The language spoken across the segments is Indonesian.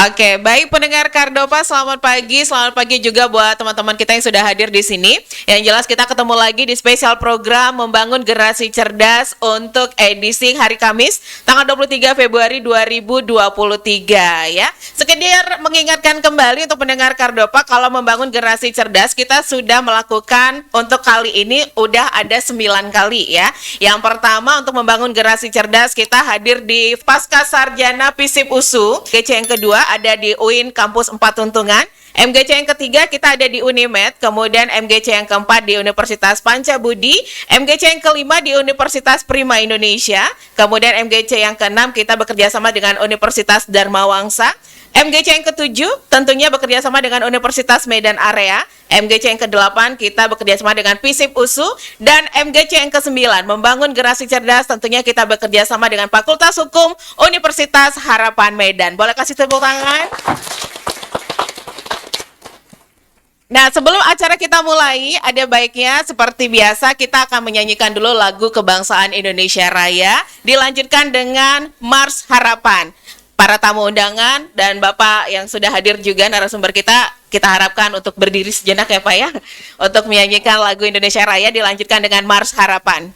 Oke, baik pendengar Kardopa, selamat pagi. Selamat pagi juga buat teman-teman kita yang sudah hadir di sini. Yang jelas kita ketemu lagi di spesial program Membangun Generasi Cerdas untuk edisi hari Kamis, tanggal 23 Februari 2023 ya. Sekedar mengingatkan kembali untuk pendengar Kardopa, kalau membangun generasi cerdas kita sudah melakukan untuk kali ini udah ada 9 kali ya. Yang pertama untuk membangun generasi cerdas kita hadir di Pasca Sarjana FISIP USU. GC yang kedua ada di UIN Kampus 4 Tuntungan. MGC yang ketiga kita ada di Unimed, kemudian MGC yang keempat di Universitas Pancabudi, MGC yang kelima di Universitas Prima Indonesia, kemudian MGC yang keenam kita bekerja sama dengan Universitas Dharma Wangsa, MGC yang ketujuh tentunya bekerja sama dengan Universitas Medan Area, MGC yang kedelapan kita bekerja sama dengan FISIP USU, dan MGC yang kesembilan membangun generasi cerdas tentunya kita bekerja sama dengan Fakultas Hukum Universitas Harapan Medan. Boleh kasih tepuk tangan? Nah, sebelum acara kita mulai, ada baiknya seperti biasa kita akan menyanyikan dulu lagu Kebangsaan Indonesia Raya, dilanjutkan dengan Mars Harapan. Para tamu undangan dan Bapak yang sudah hadir juga narasumber kita harapkan untuk berdiri sejenak ya Pak ya, untuk menyanyikan lagu Indonesia Raya dilanjutkan dengan Mars Harapan.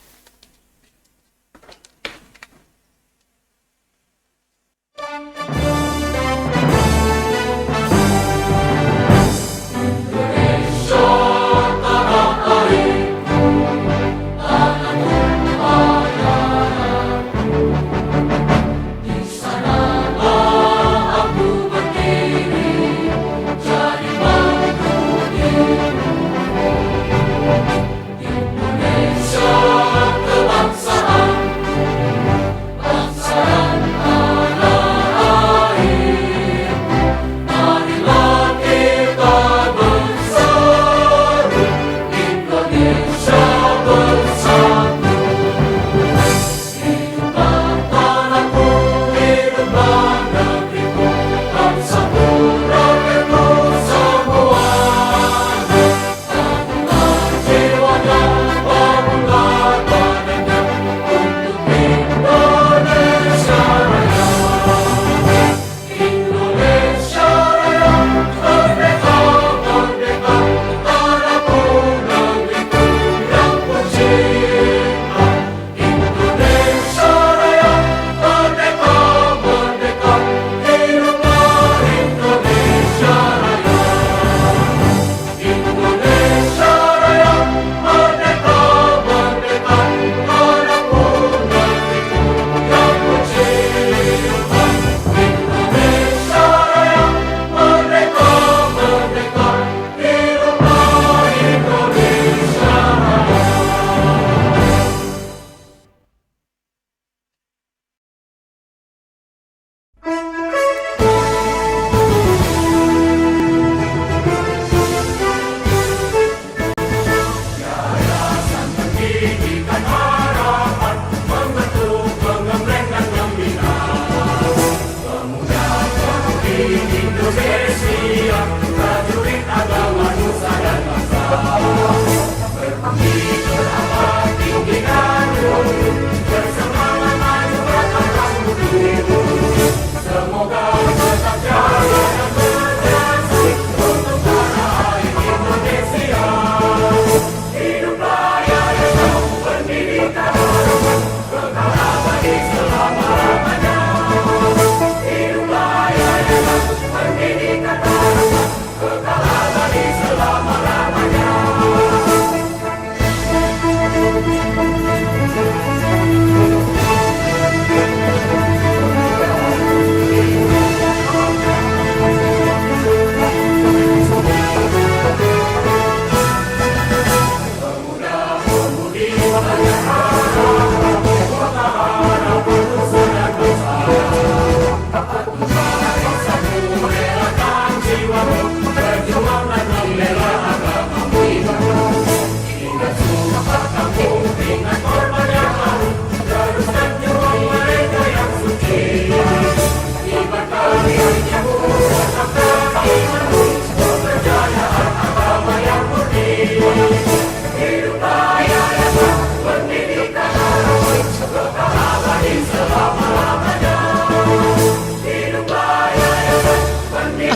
Pendidikan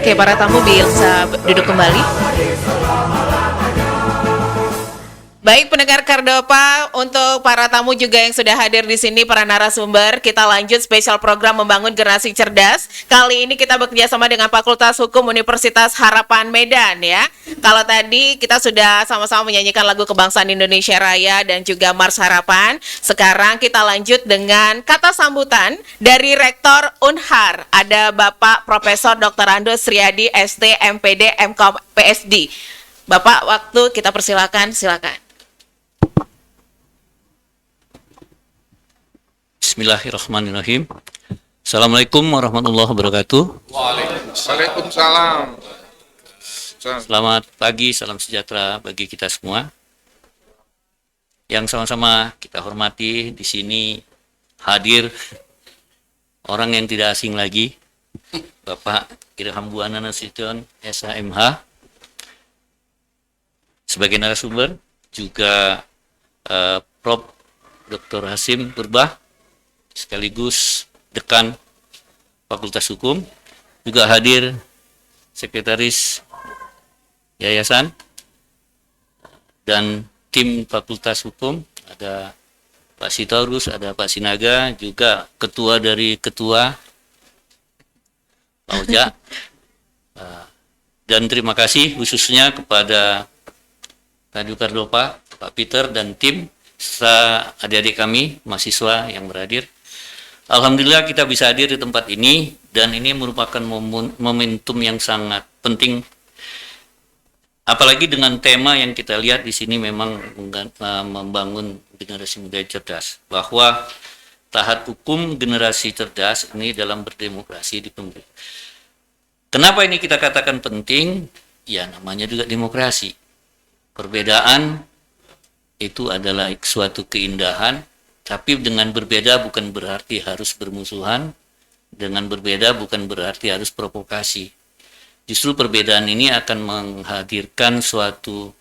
Oke, para tamu bisa duduk kembali. Baik pendengar Kardopa, untuk para tamu juga yang sudah hadir di sini, para narasumber, kita lanjut spesial program Membangun Generasi Cerdas. Kali ini kita bekerja sama dengan Fakultas Hukum Universitas Harapan Medan ya. Kalau tadi kita sudah sama-sama menyanyikan lagu Kebangsaan Indonesia Raya dan juga Mars Harapan. Sekarang kita lanjut dengan kata sambutan dari Rektor Unhar. Ada Bapak Profesor Dr. Ando Sriadi, ST, MPD, MKom, PSD. Bapak, waktu kita persilakan, silakan. Bismillahirrahmanirrahim. Assalamualaikum warahmatullahi wabarakatuh. Waalaikumsalam. Selamat pagi, salam sejahtera bagi kita semua. Yang sama-sama kita hormati di sini hadir orang yang tidak asing lagi, Bapak Irham Buana Nasution, SHMH, sebagai narasumber, juga Prof. Dr. Hasim Purbah, sekaligus Dekan Fakultas Hukum, juga hadir Sekretaris Yayasan dan tim Fakultas Hukum, ada Pak Sitorus, ada Pak Sinaga, juga ketua dari ketua Pak Oja. Dan terima kasih khususnya kepada Radio Kardopa, Pak Peter dan tim, serta adik-adik kami, mahasiswa yang berhadir. Alhamdulillah kita bisa hadir di tempat ini, dan ini merupakan momentum yang sangat penting. Apalagi dengan tema yang kita lihat di sini memang membangun generasi muda cerdas, bahwa taat hukum generasi cerdas ini dalam berdemokrasi di pemerintahan. Kenapa ini kita katakan penting? Ya namanya juga demokrasi. Perbedaan itu adalah suatu keindahan, tapi dengan berbeda bukan berarti harus bermusuhan, dengan berbeda bukan berarti harus provokasi. Justru perbedaan ini akan menghadirkan suatu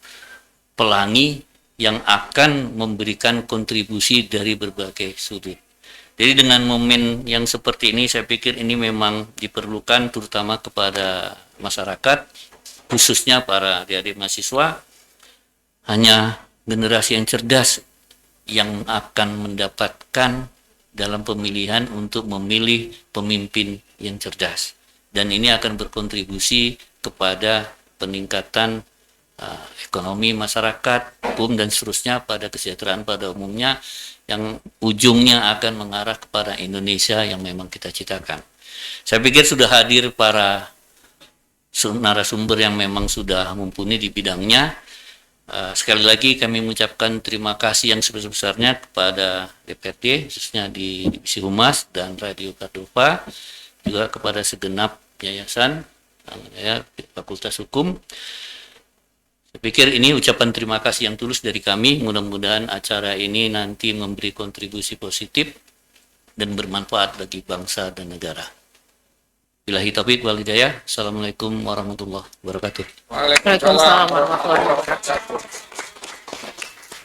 pelangi yang akan memberikan kontribusi dari berbagai sudut. Jadi dengan momen yang seperti ini, saya pikir ini memang diperlukan terutama kepada masyarakat, khususnya para adik-adik mahasiswa. Hanya generasi yang cerdas yang akan mendapatkan dalam pemilihan untuk memilih pemimpin yang cerdas, dan ini akan berkontribusi kepada peningkatan ekonomi masyarakat, hukum dan seterusnya, pada kesejahteraan pada umumnya, yang ujungnya akan mengarah kepada Indonesia yang memang kita citakan. Saya pikir sudah hadir para narasumber yang memang sudah mumpuni di bidangnya. Sekali lagi kami mengucapkan terima kasih yang sebesar-besarnya kepada DPRD, khususnya di Divisi Humas dan Radio Kardopa, juga kepada segenap yayasan, Fakultas Hukum. Saya pikir ini ucapan terima kasih yang tulus dari kami. Mudah-mudahan acara ini nanti memberi kontribusi positif dan bermanfaat bagi bangsa dan negara. Billahi taufiq wal hidayah. Assalamualaikum warahmatullahi wabarakatuh. Waalaikumsalam warahmatullahi wabarakatuh.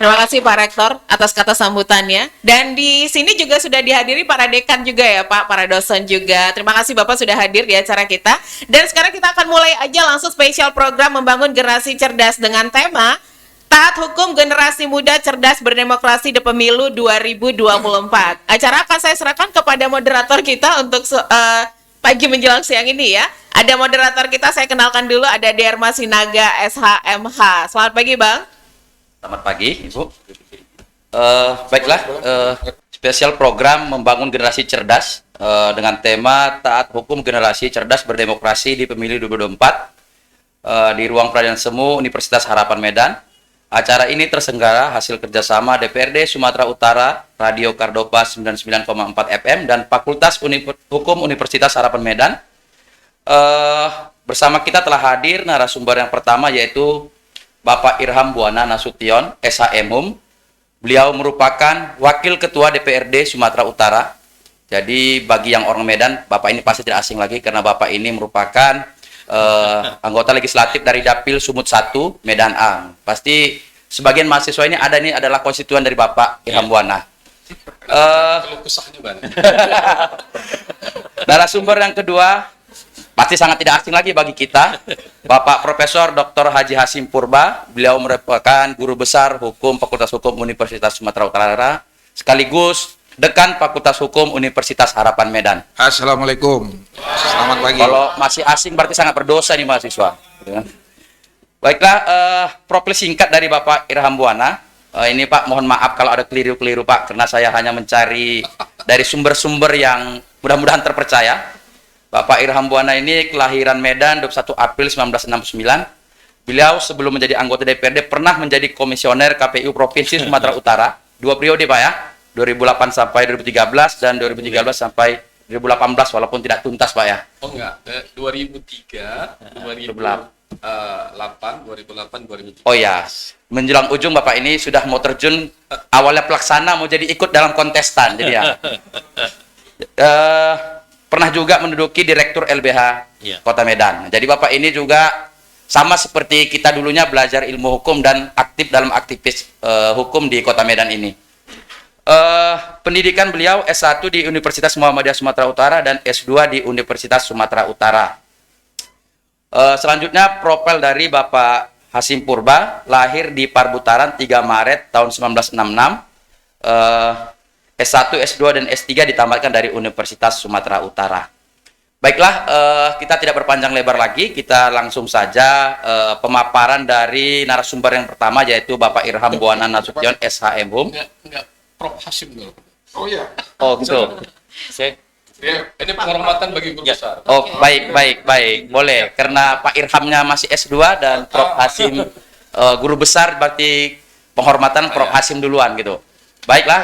Terima kasih Pak Rektor atas kata sambutannya. Dan di sini juga sudah dihadiri para dekan juga ya Pak, para dosen juga. Terima kasih Bapak sudah hadir di acara kita. Dan sekarang kita akan mulai aja langsung spesial program Membangun Generasi Cerdas dengan tema Taat Hukum Generasi Muda Cerdas Berdemokrasi di Pemilu 2024. Acara akan saya serahkan kepada moderator kita untuk pagi menjelang siang ini ya. Ada moderator kita, saya kenalkan dulu, ada Dharma Sinaga SHMH. Selamat pagi Bang. Selamat pagi Ibu. Baiklah, spesial program Membangun Generasi Cerdas dengan tema Taat Hukum Generasi Cerdas Berdemokrasi di Pemilu 2024 di Ruang Peradilan Semu Universitas Harapan Medan. Acara ini terselenggara hasil kerjasama DPRD Sumatera Utara, Radio Kardopa 99,4 FM, dan Fakultas Hukum Universitas Harapan Medan. Bersama kita telah hadir narasumber yang pertama, yaitu Bapak Irham Buana Nasution, SHMHUM. Beliau merupakan Wakil Ketua DPRD Sumatera Utara. Jadi bagi yang orang Medan, Bapak ini pasti tidak asing lagi, karena Bapak ini merupakan anggota legislatif dari Dapil Sumut 1 Medan A. Pasti sebagian mahasiswa ini adalah konstituen dari Bapak Irham Buana. Narasumber yang kedua, pasti sangat tidak asing lagi bagi kita, Bapak Profesor Dr. Haji Hasim Purba. Beliau merupakan guru besar hukum Fakultas Hukum Universitas Sumatera Utara, sekaligus Dekan Fakultas Hukum Universitas Harapan Medan. Assalamualaikum. Selamat pagi. Kalau masih asing berarti sangat berdosa nih mahasiswa. Baiklah, profil singkat dari Bapak Irham Buana. Ini Pak, mohon maaf kalau ada keliru-keliru Pak, karena saya hanya mencari dari sumber-sumber yang mudah-mudahan terpercaya. Bapak Irham Buana ini kelahiran Medan 21 April 1969. Beliau sebelum menjadi anggota DPRD pernah menjadi komisioner KPU Provinsi Sumatera Utara. 2 periode Pak ya, 2008 sampai 2013 dan 2013 sampai 2018 walaupun tidak tuntas Pak ya. Oh enggak, 2003, 2008, 2003. Oh ya, menjelang ujung Bapak ini sudah mau terjun, awalnya pelaksana mau jadi ikut dalam kontestan. Jadi ya. Pernah juga menduduki Direktur LBH Iya. Kota Medan. Jadi Bapak ini juga sama seperti kita dulunya belajar ilmu hukum dan aktif dalam aktivis hukum di Kota Medan ini. Pendidikan beliau S1 di Universitas Muhammadiyah Sumatera Utara dan S2 di Universitas Sumatera Utara. Selanjutnya profil dari Bapak Hasim Purba, lahir di Parbutaran 3 Maret tahun 1966. S1, S2, dan S3 ditamatkan dari Universitas Sumatera Utara. Baiklah, kita tidak berpanjang lebar lagi, kita langsung saja pemaparan dari narasumber yang pertama, yaitu Bapak Irham Buana Nasution, SHM Hum. Enggak, Prof Hasim dulu. Oh iya. Oh gitu. Saya Ya, ini penghormatan bagi guru besar. Oh, baik. Boleh. Karena Pak Irhamnya masih S2 dan Prof Hasim guru besar, berarti penghormatan Prof Hasim duluan gitu. Baiklah,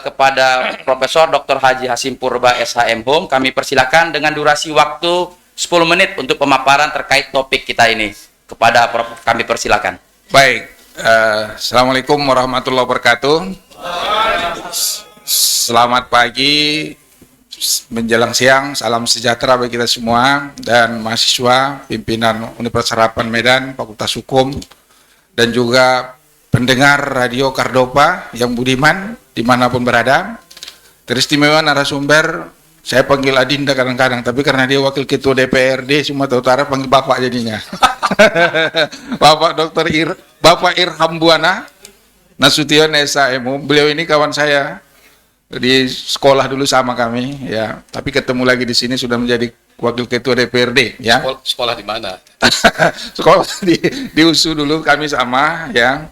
kepada Profesor Dr. Haji Hasim Purba SHM Hum, kami persilakan dengan durasi waktu 10 menit untuk pemaparan terkait topik kita ini. Kepada Prof, kami persilakan. Baik. Assalamualaikum warahmatullahi wabarakatuh. Selamat pagi, menjelang siang, salam sejahtera bagi kita semua dan mahasiswa, pimpinan Universitas Harapan Medan, Fakultas Hukum, dan juga pendengar Radio Kardopa yang budiman dimanapun berada. Teristimewa narasumber, saya panggil Adinda kadang-kadang, tapi karena dia wakil ketua DPRD Sumatera Utara, panggil Bapak jadinya. Bapak Irham Buana Nasution SHM. Beliau ini kawan saya di sekolah dulu sama kami, ya. Tapi ketemu lagi di sini sudah menjadi wakil ketua DPRD, ya. Sekolah di mana? Sekolah di USU dulu kami sama, ya.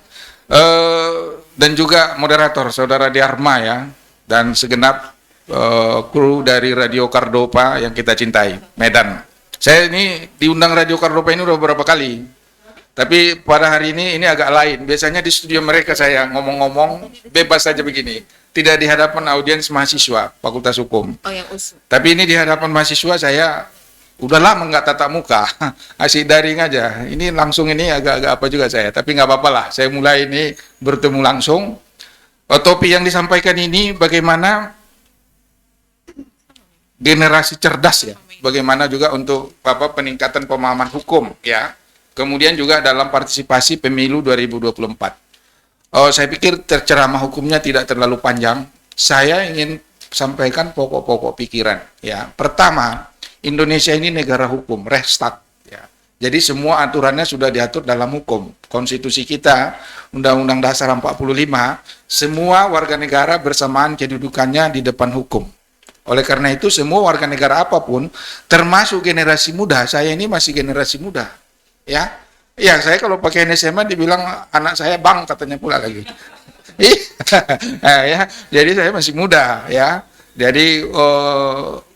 Dan juga moderator saudara Diarma, ya, dan segenap kru dari Radio Kardopa yang kita cintai, Medan. Saya ini diundang Radio Kardopa ini udah beberapa kali, tapi pada hari ini agak lain. Biasanya di studio mereka saya ngomong-ngomong bebas saja begini, tidak di hadapan audiens mahasiswa Fakultas Hukum. Oh, yang usul. Tapi ini di hadapan mahasiswa saya udah lama nggak tatap muka, asik daring aja. Ini langsung ini agak-agak apa juga saya, tapi nggak apa-apa lah. Saya mulai ini bertemu langsung. Topik yang disampaikan ini bagaimana generasi cerdas, ya. Bagaimana juga untuk peningkatan pemahaman hukum, ya. Kemudian juga dalam partisipasi pemilu 2024. Saya pikir ceramah hukumnya tidak terlalu panjang. Saya ingin sampaikan pokok-pokok pikiran, ya. Pertama, Indonesia ini negara hukum, Rechtsstaat, ya. Jadi semua aturannya sudah diatur dalam hukum. Konstitusi kita, Undang-Undang Dasar 45, semua warga negara bersamaan kedudukannya di depan hukum. Oleh karena itu, semua warga negara apapun, termasuk generasi muda, saya ini masih generasi muda, ya. Ya, saya kalau pakai SMA dibilang anak saya bang, katanya pula lagi. Ya, jadi saya masih muda, ya. Jadi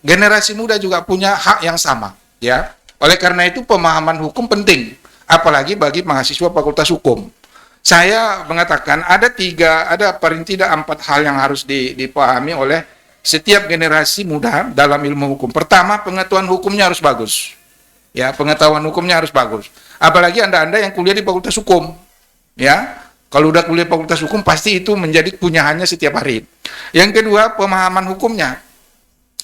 generasi muda juga punya hak yang sama, ya. Oleh karena itu pemahaman hukum penting, apalagi bagi mahasiswa Fakultas Hukum. Saya mengatakan ada paling tidak 4 hal yang harus dipahami oleh setiap generasi muda dalam ilmu hukum. Pertama, pengetahuan hukumnya harus bagus, ya. Pengetahuan hukumnya harus bagus. Apalagi anda yang kuliah di Fakultas Hukum, ya. Kalau udah kuliah Fakultas Hukum pasti itu menjadi punyaannya setiap hari. Yang kedua, pemahaman hukumnya.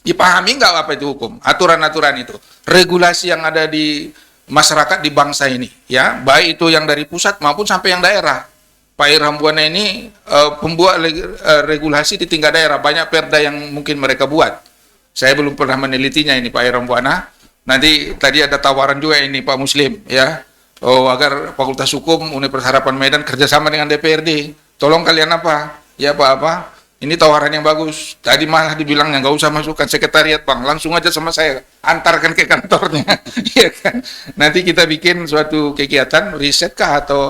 Dipahami nggak apa itu hukum? Aturan-aturan itu, regulasi yang ada di masyarakat, di bangsa ini, ya, baik itu yang dari pusat maupun sampai yang daerah. Pak Irham Buana ini pembuat regulasi di tingkat daerah, banyak perda yang mungkin mereka buat. Saya belum pernah menelitinya ini Pak Irham Buana. Nanti tadi ada tawaran juga ini Pak Muslim ya. Oh, agar Fakultas Hukum Universitas Harapan Medan kerjasama dengan DPRD. Tolong kalian apa? Ya Pak apa? Ini tawaran yang bagus. Tadi malah dibilangnya nggak usah masukkan sekretariat Bang, langsung aja sama saya, antarkan ke kantornya. Iya kan? Nanti kita bikin suatu kegiatan riset kah atau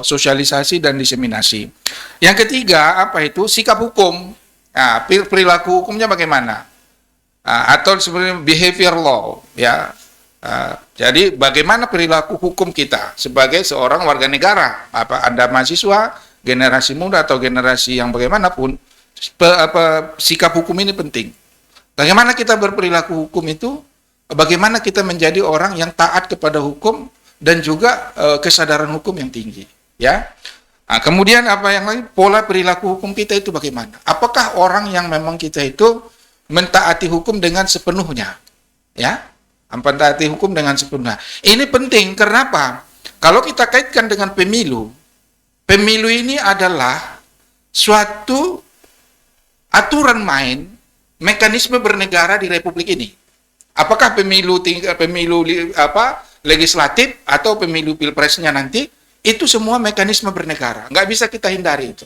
sosialisasi dan diseminasi. Yang ketiga apa itu? Sikap hukum. Nah, perilaku hukumnya bagaimana? Atau sebenarnya behavior law ya. Jadi bagaimana perilaku hukum kita sebagai seorang warga negara, apa Anda mahasiswa, generasi muda atau generasi yang bagaimanapun, sikap hukum ini penting. Bagaimana kita berperilaku hukum itu, bagaimana kita menjadi orang yang taat kepada hukum dan juga kesadaran hukum yang tinggi, ya. Kemudian apa yang lain, pola perilaku hukum kita itu bagaimana? Apakah orang yang memang kita itu mentaati hukum dengan sepenuhnya, ya? Mentaati hukum dengan sepenuhnya. Ini penting, kenapa? Kalau kita kaitkan dengan pemilu, pemilu ini adalah suatu aturan main, mekanisme bernegara di Republik ini. Apakah pemilu legislatif atau pemilu pilpresnya nanti, itu semua mekanisme bernegara. Nggak bisa kita hindari itu.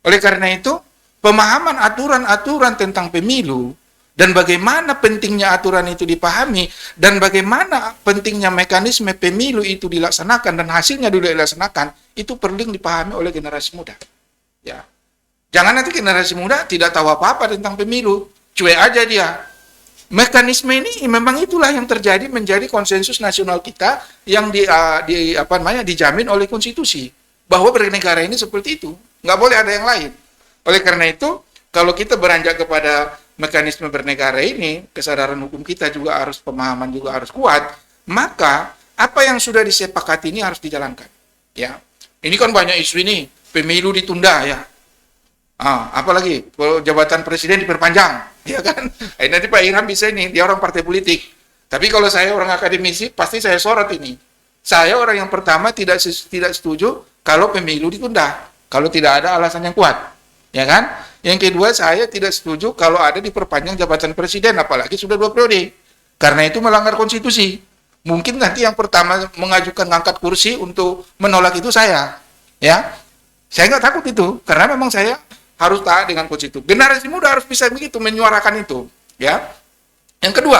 Oleh karena itu, pemahaman aturan-aturan tentang pemilu, dan bagaimana pentingnya aturan itu dipahami, dan bagaimana pentingnya mekanisme pemilu itu dilaksanakan dan hasilnya dilaksanakan, itu perlu dipahami oleh generasi muda. Ya, jangan nanti generasi muda tidak tahu apa-apa tentang pemilu, cuek aja dia. Mekanisme ini memang itulah yang terjadi menjadi konsensus nasional kita yang dijamin oleh konstitusi bahwa bernegara ini seperti itu, nggak boleh ada yang lain. Oleh karena itu, kalau kita beranjak kepada mekanisme bernegara ini, kesadaran hukum kita juga harus, pemahaman juga harus kuat, maka apa yang sudah disepakati ini harus dijalankan. Ya, ini kan banyak isu ini, pemilu ditunda ya. Apalagi jabatan presiden diperpanjang, ya kan? Nanti Pak Irham bisa ini, dia orang partai politik. Tapi kalau saya orang akademisi, pasti saya sorot ini. Saya orang yang pertama tidak setuju kalau pemilu ditunda, kalau tidak ada alasan yang kuat, ya kan? Yang kedua, saya tidak setuju kalau ada diperpanjang jabatan presiden, apalagi sudah 2 periode. Karena itu melanggar konstitusi. Mungkin nanti yang pertama mengajukan ngangkat kursi untuk menolak itu saya. Ya, saya nggak takut itu, karena memang saya harus taat dengan konstitusi. Generasi muda harus bisa begitu, menyuarakan itu. Ya. Yang kedua,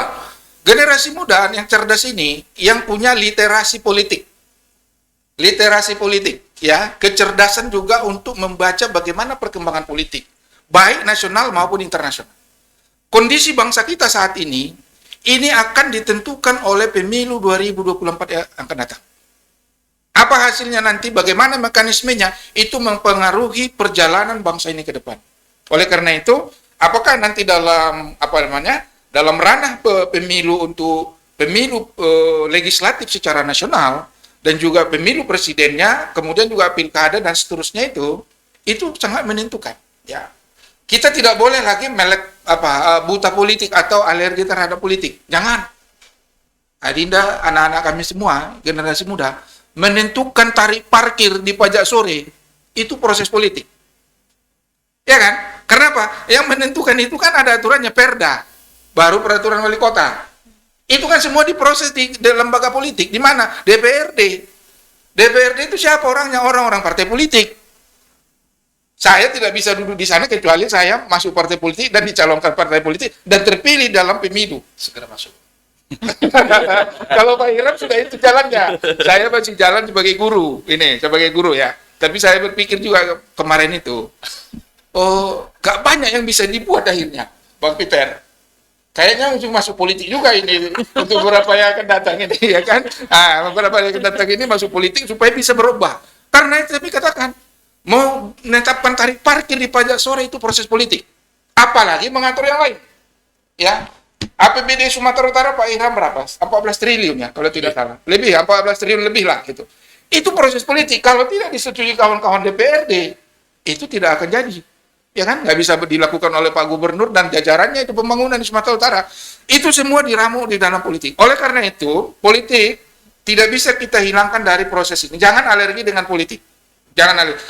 generasi muda yang cerdas ini, yang punya literasi politik. Literasi politik, ya, kecerdasan juga untuk membaca bagaimana perkembangan politik, baik nasional maupun internasional. Kondisi bangsa kita saat ini akan ditentukan oleh pemilu 2024 yang akan datang. Apa hasilnya nanti, bagaimana mekanismenya, itu mempengaruhi perjalanan bangsa ini ke depan. Oleh karena itu, apakah nanti dalam dalam ranah pemilu untuk pemilu legislatif secara nasional dan juga pemilu presidennya, kemudian juga pilkada dan seterusnya itu sangat menentukan, ya. Kita tidak boleh lagi buta politik atau alergi terhadap politik. Jangan. Adinda, anak-anak kami semua, generasi muda, menentukan tarif parkir di pajak sore, itu proses politik. Ya kan? Kenapa? Yang menentukan itu kan ada aturannya, Perda, baru peraturan wali kota. Itu kan semua diproses di lembaga politik. Di mana? DPRD. DPRD itu siapa orangnya? Orang-orang partai politik. Saya tidak bisa duduk di sana kecuali saya masuk partai politik dan dicalonkan partai politik dan terpilih dalam pemilu. Segera masuk. Kalau Pak Irham sudah itu jalannya. Saya masih jalan sebagai guru. Sebagai guru ya. Tapi saya berpikir juga kemarin itu, gak banyak yang bisa dibuat akhirnya, Bang Peter. Kayaknya untuk masuk politik juga ini untuk beberapa yang akan datang ini, ya kan? Beberapa yang akan datang ini masuk politik supaya bisa berubah. Karena itu, tapi katakan, mau menetapkan tarif parkir di pajak sore itu proses politik. Apalagi mengatur yang lain. Ya. APBD Sumatera Utara Pak Irham berapa? 14 triliun ya, kalau tidak salah. Lebih, 14 triliun lebih lah gitu. Itu proses politik. Kalau tidak disetujui kawan-kawan DPRD, itu tidak akan jadi. Ya kan? Nggak bisa dilakukan oleh Pak Gubernur dan jajarannya itu pembangunan di Sumatera Utara. Itu semua diramu di dalam politik. Oleh karena itu, politik tidak bisa kita hilangkan dari proses ini. Jangan alergi dengan politik. Jangan alergi.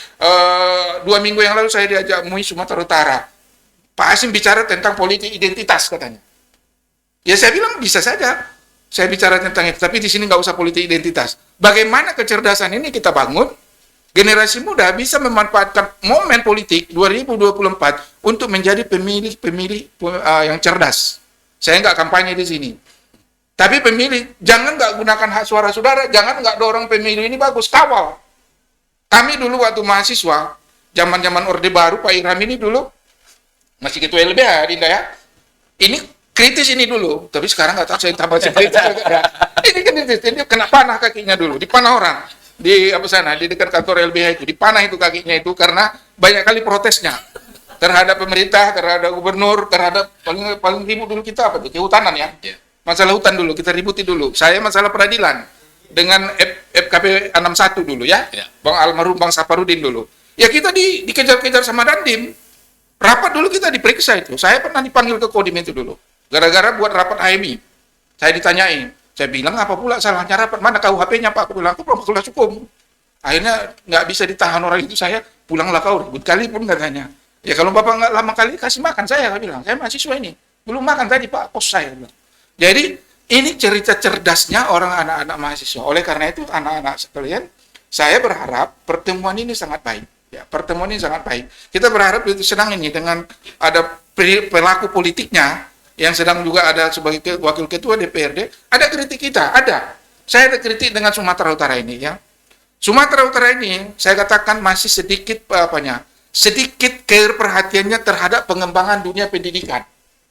2 minggu yang lalu saya diajak MUI Sumatera Utara. Pak Hasim bicara tentang politik identitas katanya. Ya saya bilang bisa saja. saya bicara tentang itu, tapi di sini nggak usah politik identitas. Bagaimana kecerdasan ini kita bangun, generasi muda bisa memanfaatkan momen politik 2024 untuk menjadi pemilih yang cerdas. Saya nggak kampanye di sini. Tapi pemilih, jangan nggak gunakan hak suara saudara, jangan nggak dorong pemilu ini bagus, kawal. Kami dulu waktu mahasiswa, zaman-zaman Orde Baru, Pak Irham ini dulu, masih ketua LBH, Dinda ya. Ini kritis ini dulu, tapi sekarang nggak tahu saya tambah kritis. Ini kritis, ini kena panah kakinya dulu, dipanah orang. Di apa sana, di dekat kantor LBH itu, dipanah itu kakinya itu, karena banyak kali protesnya. Terhadap pemerintah, terhadap gubernur, terhadap paling ribut dulu kita apa tuh? Kehutanan ya. Masalah hutan dulu, kita ributi dulu. Saya masalah peradilan dengan FKP 61 dulu ya. Bang almarhum Bang Saparudin dulu. Ya kita dikejar-kejar sama Dandim. Rapat dulu kita diperiksa itu. Saya pernah dipanggil ke Kodim itu dulu. Gara-gara buat rapat HMI. Saya ditanyain. Saya bilang, apa pula salahnya rapat? Mana KUHP-nya Pak? Aku bilang, aku fakultas hukum. Akhirnya nggak bisa ditahan orang itu, saya pulanglah kau ribut kali pun katanya. Ya kalau Bapak nggak lama kali kasih makan saya bilang. Saya mahasiswa ini. Belum makan tadi Pak, kos saya bilang. Jadi ini cerita cerdasnya orang anak-anak mahasiswa. Oleh karena itu anak-anak sekalian, saya berharap pertemuan ini sangat baik. Ya, pertemuan ini sangat baik. Kita berharap itu senang ini dengan ada pelaku politiknya yang sedang juga ada sebagai wakil ketua DPRD, ada kritik kita, ada. Saya ada kritik dengan Sumatera Utara ini ya. Sumatera Utara ini saya katakan masih sedikit sedikit care perhatiannya terhadap pengembangan dunia pendidikan,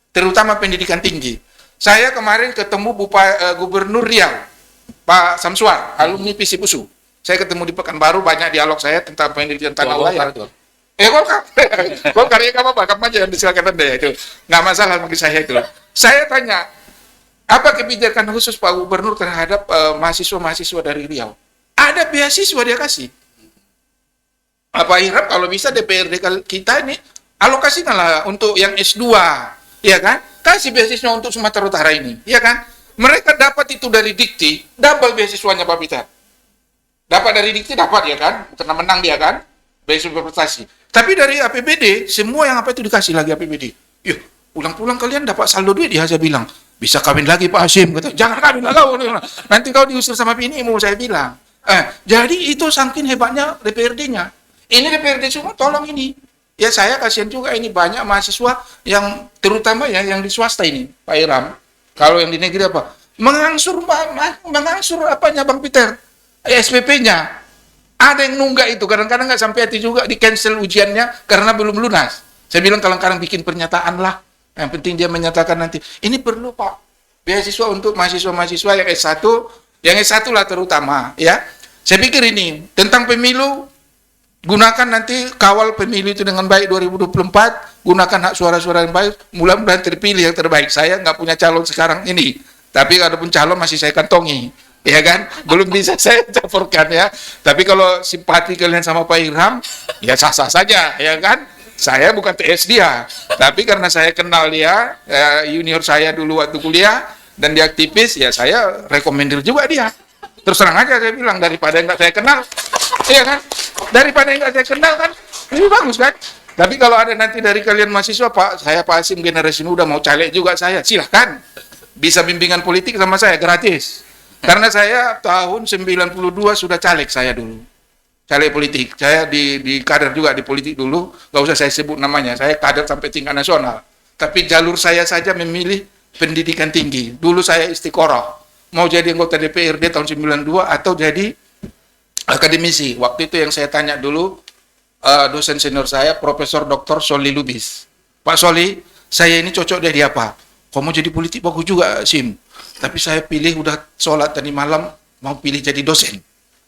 terutama pendidikan tinggi. Saya kemarin ketemu Gubernur Riau, Pak Samsuar, alumni Pisipusu. Saya ketemu di Pekanbaru, banyak dialog saya tentang pendidikan tanah wilayah. Golkar ya apa-apa, kamu aja yang disilakan Anda ya itu. Nggak masalah bagi saya itu. Saya tanya, apa kebijakan khusus Pak Gubernur terhadap mahasiswa-mahasiswa dari Riau? Ada beasiswa dia kasih. Apa Irap kalau bisa DPRD kita ini alokasikan lah untuk yang S2, ya kan? Kasih beasiswa untuk Sumatera Utara ini, ya kan? Mereka dapat itu dari Dikti, double beasiswanya Pak Peter. Dapat dari Dikti dapat ya kan? Karena menang dia kan? Beasiswa berprestasi. Tapi dari APBD, semua yang apa itu dikasih lagi APBD. Yuk, pulang-pulang kalian dapat saldo duit, dia saya bilang. Bisa kawin lagi Pak Hashim. Kata, jangan kawin lah kau. Nanti kau diusir sama binimu, saya bilang. Jadi itu saking hebatnya DPRD-nya. Ini DPRD semua tolong ini. Ya saya kasihan juga ini banyak mahasiswa yang terutama ya yang di swasta ini, Pak Iram. Kalau yang di negeri apa? Mengangsur apanya Bang Peter? SPP-nya. Ada yang nunggak itu, kadang-kadang nggak sampai hati juga, di-cancel ujiannya karena belum lunas. Saya bilang kadang-kadang bikin pernyataan lah. Yang penting dia menyatakan nanti, ini perlu Pak, beasiswa untuk mahasiswa-mahasiswa yang S1, yang S1 lah terutama. Ya, saya pikir ini, tentang pemilu, gunakan nanti kawal pemilu itu dengan baik 2024, gunakan hak suara-suara yang baik, mudah-mudahan terpilih yang terbaik. Saya nggak punya calon sekarang ini, tapi ada pun calon masih saya kantongi. Ya kan, belum bisa saya campurkan ya. Tapi kalau simpati kalian sama Pak Irham, ya sah-sah saja, ya kan. Saya bukan TS dia, tapi karena saya kenal dia, junior saya dulu waktu kuliah, dan dia aktivis, ya saya rekomendir juga dia. Terus terang aja saya bilang, daripada yang nggak saya kenal, ya kan. Daripada yang nggak saya kenal kan, lebih bagus kan. Tapi kalau ada nanti dari kalian mahasiswa, Pak, saya Pak Hashim generasi muda mau caleg juga saya, silahkan. Bisa bimbingan politik sama saya, gratis. Karena saya tahun 92 sudah caleg saya dulu. Caleg politik. Saya di kader juga di politik dulu. Nggak usah saya sebut namanya. Saya kader sampai tingkat nasional. Tapi jalur saya saja memilih pendidikan tinggi. Dulu saya istiqoroh. Mau jadi anggota DPRD tahun 92 atau jadi akademisi. Waktu itu yang saya tanya dulu, dosen senior saya, Profesor Dr. Soli Lubis. Pak Soli, saya ini cocok dari apa? Kamu jadi politik bagus juga, Sim. Tapi saya pilih udah sholat tadi malam, mau pilih jadi dosen.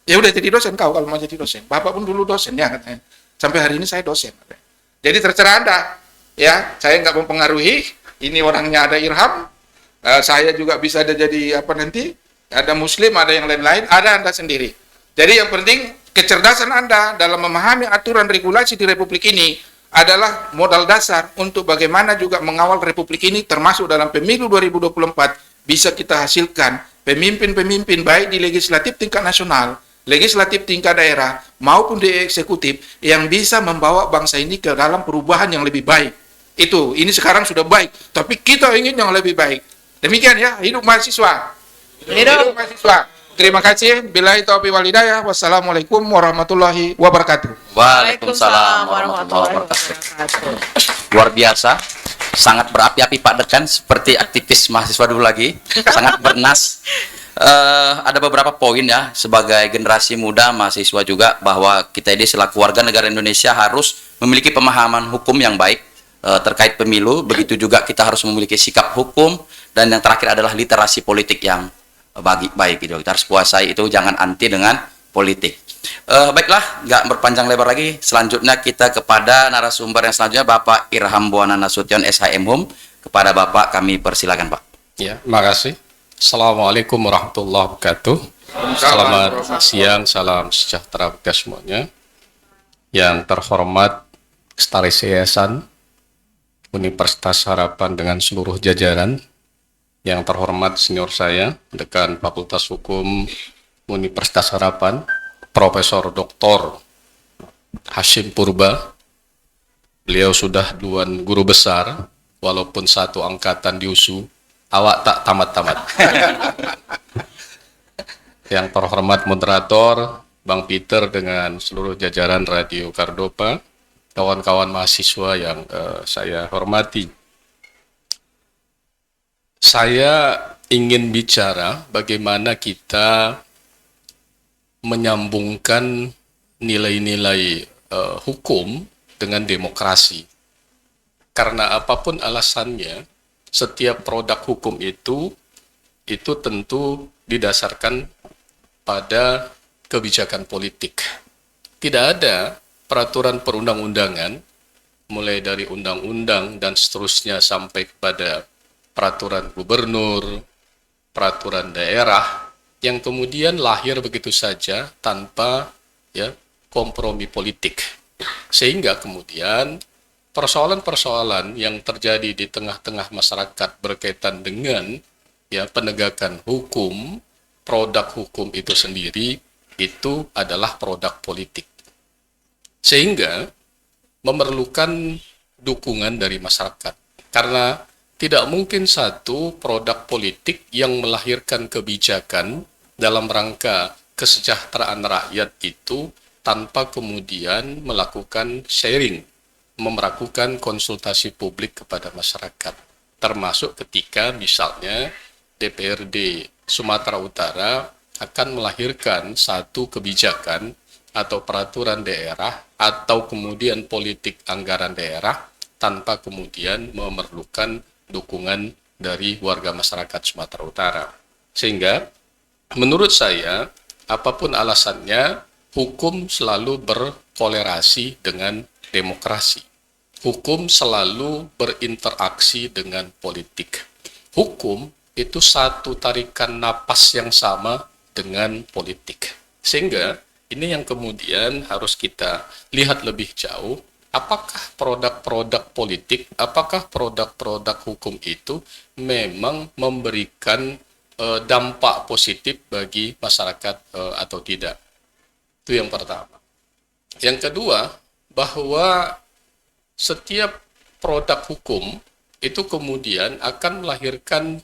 Ya udah jadi dosen kau kalau mau jadi dosen. Bapak pun dulu dosen ya katanya. Sampai hari ini saya dosen. Jadi terserah Anda. Ya, saya nggak mempengaruhi. Ini orangnya ada Irham. Saya juga bisa ada jadi apa nanti. Ada Muslim, ada yang lain-lain. Ada Anda sendiri. Jadi yang penting kecerdasan Anda dalam memahami aturan regulasi di Republik ini adalah modal dasar untuk bagaimana juga mengawal Republik ini termasuk dalam pemilu 2024 bisa kita hasilkan pemimpin-pemimpin baik di legislatif tingkat nasional, legislatif tingkat daerah, maupun di eksekutif yang bisa membawa bangsa ini ke dalam perubahan yang lebih baik. Ini sekarang sudah baik, tapi kita ingin yang lebih baik. Demikian ya, hidup mahasiswa. Hidup. mahasiswa. Terima kasih. Billahi taufiq wal hidayah. Wassalamualaikum warahmatullahi wabarakatuh. Waalaikumsalam warahmatullahi wabarakatuh. Luar biasa, sangat berapi-api Pak Dekan, seperti aktivis mahasiswa dulu lagi, sangat bernas. Ada beberapa poin ya, sebagai generasi muda mahasiswa juga, bahwa kita ini selaku warga negara Indonesia harus memiliki pemahaman hukum yang baik terkait pemilu. Begitu juga kita harus memiliki sikap hukum, dan yang terakhir adalah literasi politik yang baik gitu. Kita harus kuasai itu, jangan anti dengan politik. Baiklah, nggak berpanjang lebar lagi. Selanjutnya kita kepada narasumber yang selanjutnya, Bapak Irham Buana Nasution, SHM Hum. Kepada Bapak kami persilakan, Pak. Ya, makasih. Assalamualaikum warahmatullahi wabarakatuh. Selamat siang, salam sejahtera bagi semuanya. Yang terhormat Sekretaris Yayasan Universitas Harapan dengan seluruh jajaran, yang terhormat senior saya, Dekan Fakultas Hukum Universitas Harapan, Profesor Dr. Hashim Purba. Beliau sudah duluan guru besar, walaupun satu angkatan di USU, awak tak tamat-tamat. Yang terhormat moderator, Bang Peter dengan seluruh jajaran Radio Kardopa, kawan-kawan mahasiswa yang saya hormati. Saya ingin bicara bagaimana kita menyambungkan nilai-nilai hukum dengan demokrasi. Karena apapun alasannya, setiap produk hukum itu tentu didasarkan pada kebijakan politik. Tidak ada peraturan perundang-undangan, mulai dari undang-undang dan seterusnya sampai kepada peraturan gubernur, peraturan daerah, yang kemudian lahir begitu saja tanpa kompromi politik. Sehingga kemudian persoalan-persoalan yang terjadi di tengah-tengah masyarakat berkaitan dengan penegakan hukum, produk hukum itu sendiri, itu adalah produk politik. Sehingga memerlukan dukungan dari masyarakat. Karena tidak mungkin satu produk politik yang melahirkan kebijakan dalam rangka kesejahteraan rakyat itu tanpa kemudian melakukan sharing, melakukan konsultasi publik kepada masyarakat. Termasuk ketika misalnya DPRD Sumatera Utara akan melahirkan satu kebijakan atau peraturan daerah atau kemudian politik anggaran daerah tanpa kemudian memerlukan dukungan dari warga masyarakat Sumatera Utara. Sehingga menurut saya, apapun alasannya, hukum selalu berkolerasi dengan demokrasi. Hukum selalu berinteraksi dengan politik. Hukum itu satu tarikan napas yang sama dengan politik. Sehingga ini yang kemudian harus kita lihat lebih jauh. Apakah produk-produk politik, apakah produk-produk hukum itu memang memberikan dampak positif bagi masyarakat atau tidak? Itu yang pertama. Yang kedua, bahwa setiap produk hukum itu kemudian akan melahirkan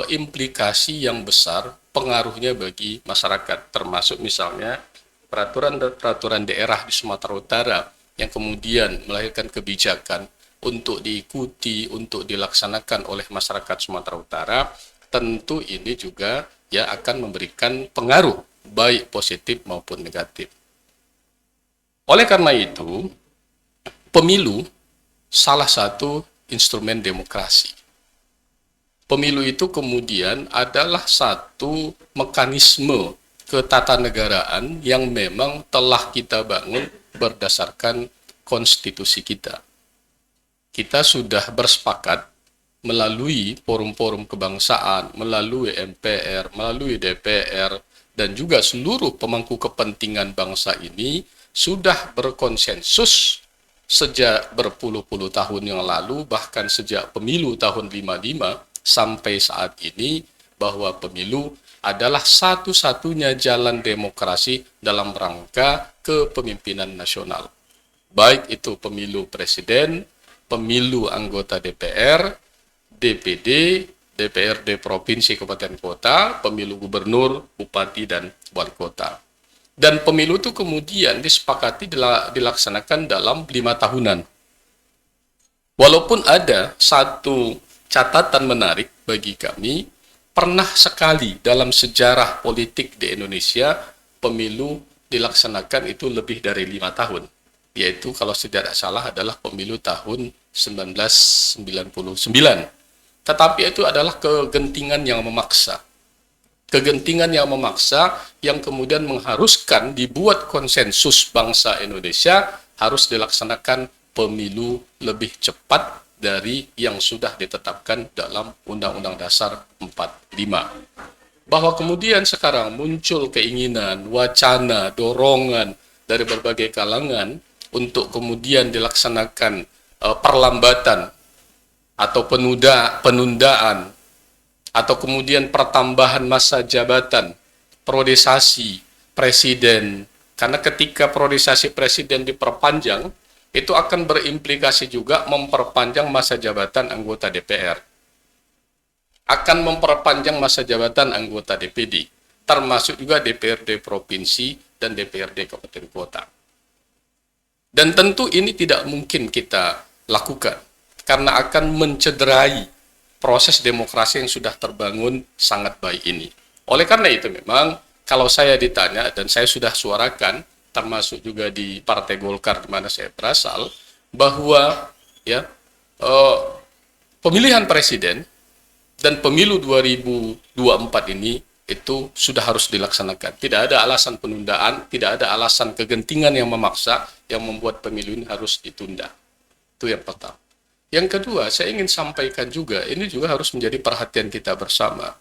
implikasi yang besar pengaruhnya bagi masyarakat, termasuk misalnya peraturan daerah di Sumatera Utara yang kemudian melahirkan kebijakan untuk diikuti, untuk dilaksanakan oleh masyarakat Sumatera Utara, tentu ini juga akan memberikan pengaruh baik positif maupun negatif. Oleh karena itu, pemilu salah satu instrumen demokrasi. Pemilu itu kemudian adalah satu mekanisme ketatanegaraan yang memang telah kita bangun berdasarkan konstitusi kita. Kita sudah bersepakat melalui forum-forum kebangsaan, melalui MPR, melalui DPR, dan juga seluruh pemangku kepentingan bangsa ini sudah berkonsensus sejak berpuluh-puluh tahun yang lalu, bahkan sejak pemilu tahun 55 sampai saat ini, bahwa pemilu adalah satu-satunya jalan demokrasi dalam rangka kepemimpinan nasional. Baik itu pemilu presiden, pemilu anggota DPR, DPD, DPRD provinsi, kabupaten kota, pemilu gubernur, bupati, dan wali kota. Dan pemilu itu kemudian disepakati dilaksanakan dalam 5 tahunan. Walaupun ada satu catatan menarik bagi kami, pernah sekali dalam sejarah politik di Indonesia, pemilu dilaksanakan itu lebih dari 5 tahun. Yaitu kalau tidak salah adalah pemilu tahun 1999. Tetapi itu adalah kegentingan yang memaksa. Kegentingan yang memaksa yang kemudian mengharuskan dibuat konsensus bangsa Indonesia harus dilaksanakan pemilu lebih cepat dari yang sudah ditetapkan dalam Undang-Undang Dasar 45. Bahwa kemudian sekarang muncul keinginan, wacana, dorongan dari berbagai kalangan untuk kemudian dilaksanakan perlambatan atau penundaan atau kemudian pertambahan masa jabatan, priorisasi presiden. Karena ketika priorisasi presiden diperpanjang, itu akan berimplikasi juga memperpanjang masa jabatan anggota DPR. Akan memperpanjang masa jabatan anggota DPD, termasuk juga DPRD provinsi dan DPRD kabupaten kota. Dan tentu ini tidak mungkin kita lakukan, karena akan mencederai proses demokrasi yang sudah terbangun sangat baik ini. Oleh karena itu memang kalau saya ditanya dan saya sudah suarakan termasuk juga di Partai Golkar di mana saya berasal bahwa pemilihan presiden dan pemilu 2024 ini itu sudah harus dilaksanakan. Tidak ada alasan penundaan, tidak ada alasan kegentingan yang memaksa yang membuat pemilu ini harus ditunda. Itu yang pertama. Yang kedua, saya ingin sampaikan juga, ini juga harus menjadi perhatian kita bersama.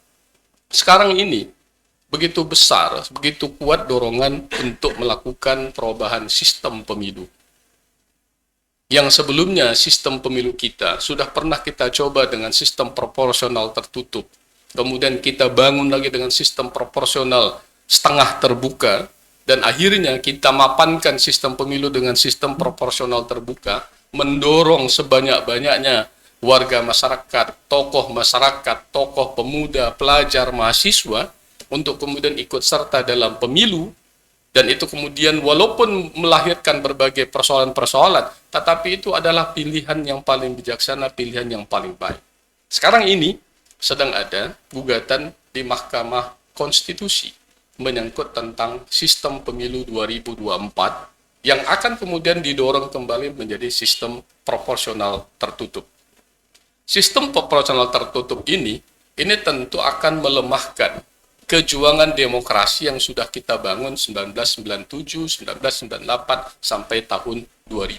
Sekarang ini, begitu besar, begitu kuat dorongan untuk melakukan perubahan sistem pemilu. Yang sebelumnya sistem pemilu kita sudah pernah kita coba dengan sistem proporsional tertutup. Kemudian kita bangun lagi dengan sistem proporsional setengah terbuka. Dan akhirnya kita mapankan sistem pemilu dengan sistem proporsional terbuka, mendorong sebanyak-banyaknya warga masyarakat, tokoh pemuda, pelajar, mahasiswa untuk kemudian ikut serta dalam pemilu, dan itu kemudian walaupun melahirkan berbagai persoalan-persoalan, tetapi itu adalah pilihan yang paling bijaksana, pilihan yang paling baik. Sekarang ini sedang ada gugatan di Mahkamah Konstitusi menyangkut tentang sistem pemilu 2024 yang akan kemudian didorong kembali menjadi sistem proporsional tertutup. Sistem proporsional tertutup ini tentu akan melemahkan kejuangan demokrasi yang sudah kita bangun 1997, 1998, sampai tahun 2000.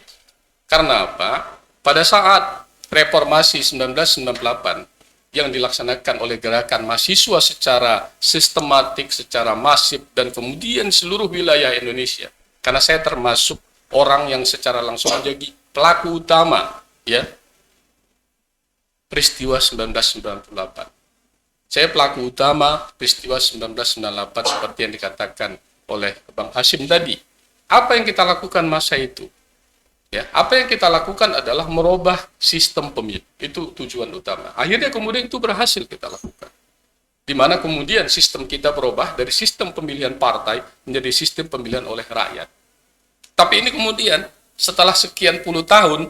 Karena apa? Pada saat reformasi 1998 yang dilaksanakan oleh gerakan mahasiswa secara sistematik, secara masif, dan kemudian seluruh wilayah Indonesia. Karena saya termasuk orang yang secara langsung menjadi pelaku utama peristiwa 1998. Saya pelaku utama peristiwa 1998 seperti yang dikatakan oleh Bang Hashim tadi. Apa yang kita lakukan masa itu? Apa yang kita lakukan adalah merubah sistem pemilu. Itu tujuan utama. Akhirnya kemudian itu berhasil kita lakukan. Di mana kemudian sistem kita berubah dari sistem pemilihan partai menjadi sistem pemilihan oleh rakyat. Tapi ini kemudian setelah sekian puluh tahun,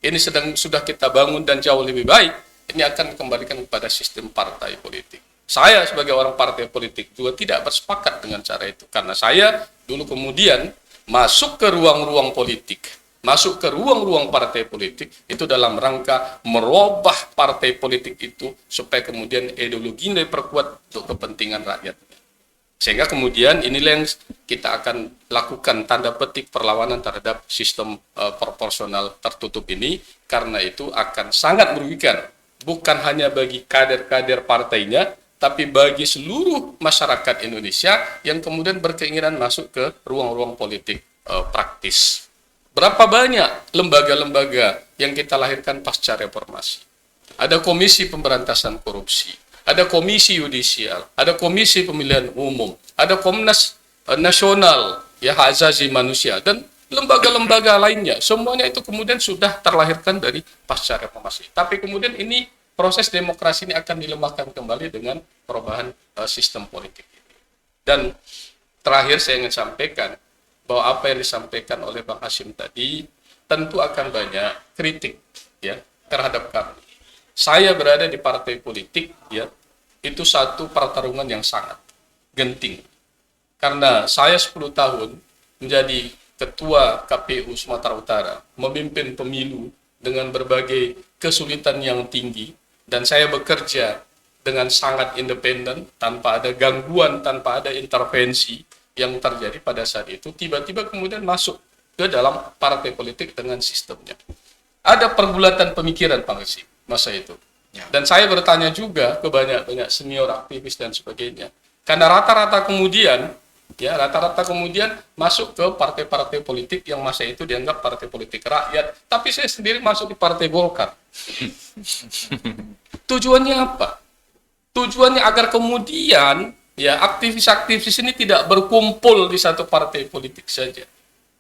ini sudah kita bangun dan jauh lebih baik, ini akan dikembalikan kepada sistem partai politik. Saya sebagai orang partai politik juga tidak bersepakat dengan cara itu. Karena saya dulu kemudian masuk ke ruang-ruang politik, masuk ke ruang-ruang partai politik, itu dalam rangka merubah partai politik itu supaya kemudian ideologinya diperkuat untuk kepentingan rakyat. Sehingga kemudian inilah yang kita akan lakukan tanda petik perlawanan terhadap sistem proporsional tertutup ini, karena itu akan sangat merugikan bukan hanya bagi kader-kader partainya, tapi bagi seluruh masyarakat Indonesia yang kemudian berkeinginan masuk ke ruang-ruang politik praktis. Berapa banyak lembaga-lembaga yang kita lahirkan pasca reformasi? Ada Komisi Pemberantasan Korupsi, ada Komisi Yudisial, ada Komisi Pemilihan Umum, ada Komnas Nasional Hak Asasi Manusia, dan lembaga-lembaga lainnya. Semuanya itu kemudian sudah terlahirkan dari pasca reformasi. Tapi kemudian ini proses demokrasi ini akan dilemahkan kembali dengan perubahan sistem politik ini. Dan terakhir saya ingin sampaikan bahwa apa yang disampaikan oleh Bang Hashim tadi tentu akan banyak kritik ya terhadap kami. Saya berada di partai politik ya, itu satu pertarungan yang sangat genting. Karena saya 10 tahun menjadi ketua KPU Sumatera Utara, memimpin pemilu dengan berbagai kesulitan yang tinggi, dan saya bekerja dengan sangat independen, tanpa ada gangguan, tanpa ada intervensi yang terjadi pada saat itu, tiba-tiba kemudian masuk ke dalam partai politik dengan sistemnya. Ada pergulatan pemikiran Pak Hashim masa itu. Dan saya bertanya juga ke banyak senior aktivis dan sebagainya. Karena rata-rata kemudian masuk ke partai-partai politik yang masa itu dianggap partai politik rakyat. Tapi saya sendiri masuk di Partai Golkar. Tujuannya apa? Tujuannya agar kemudian ya aktivis-aktivis ini tidak berkumpul di satu partai politik saja.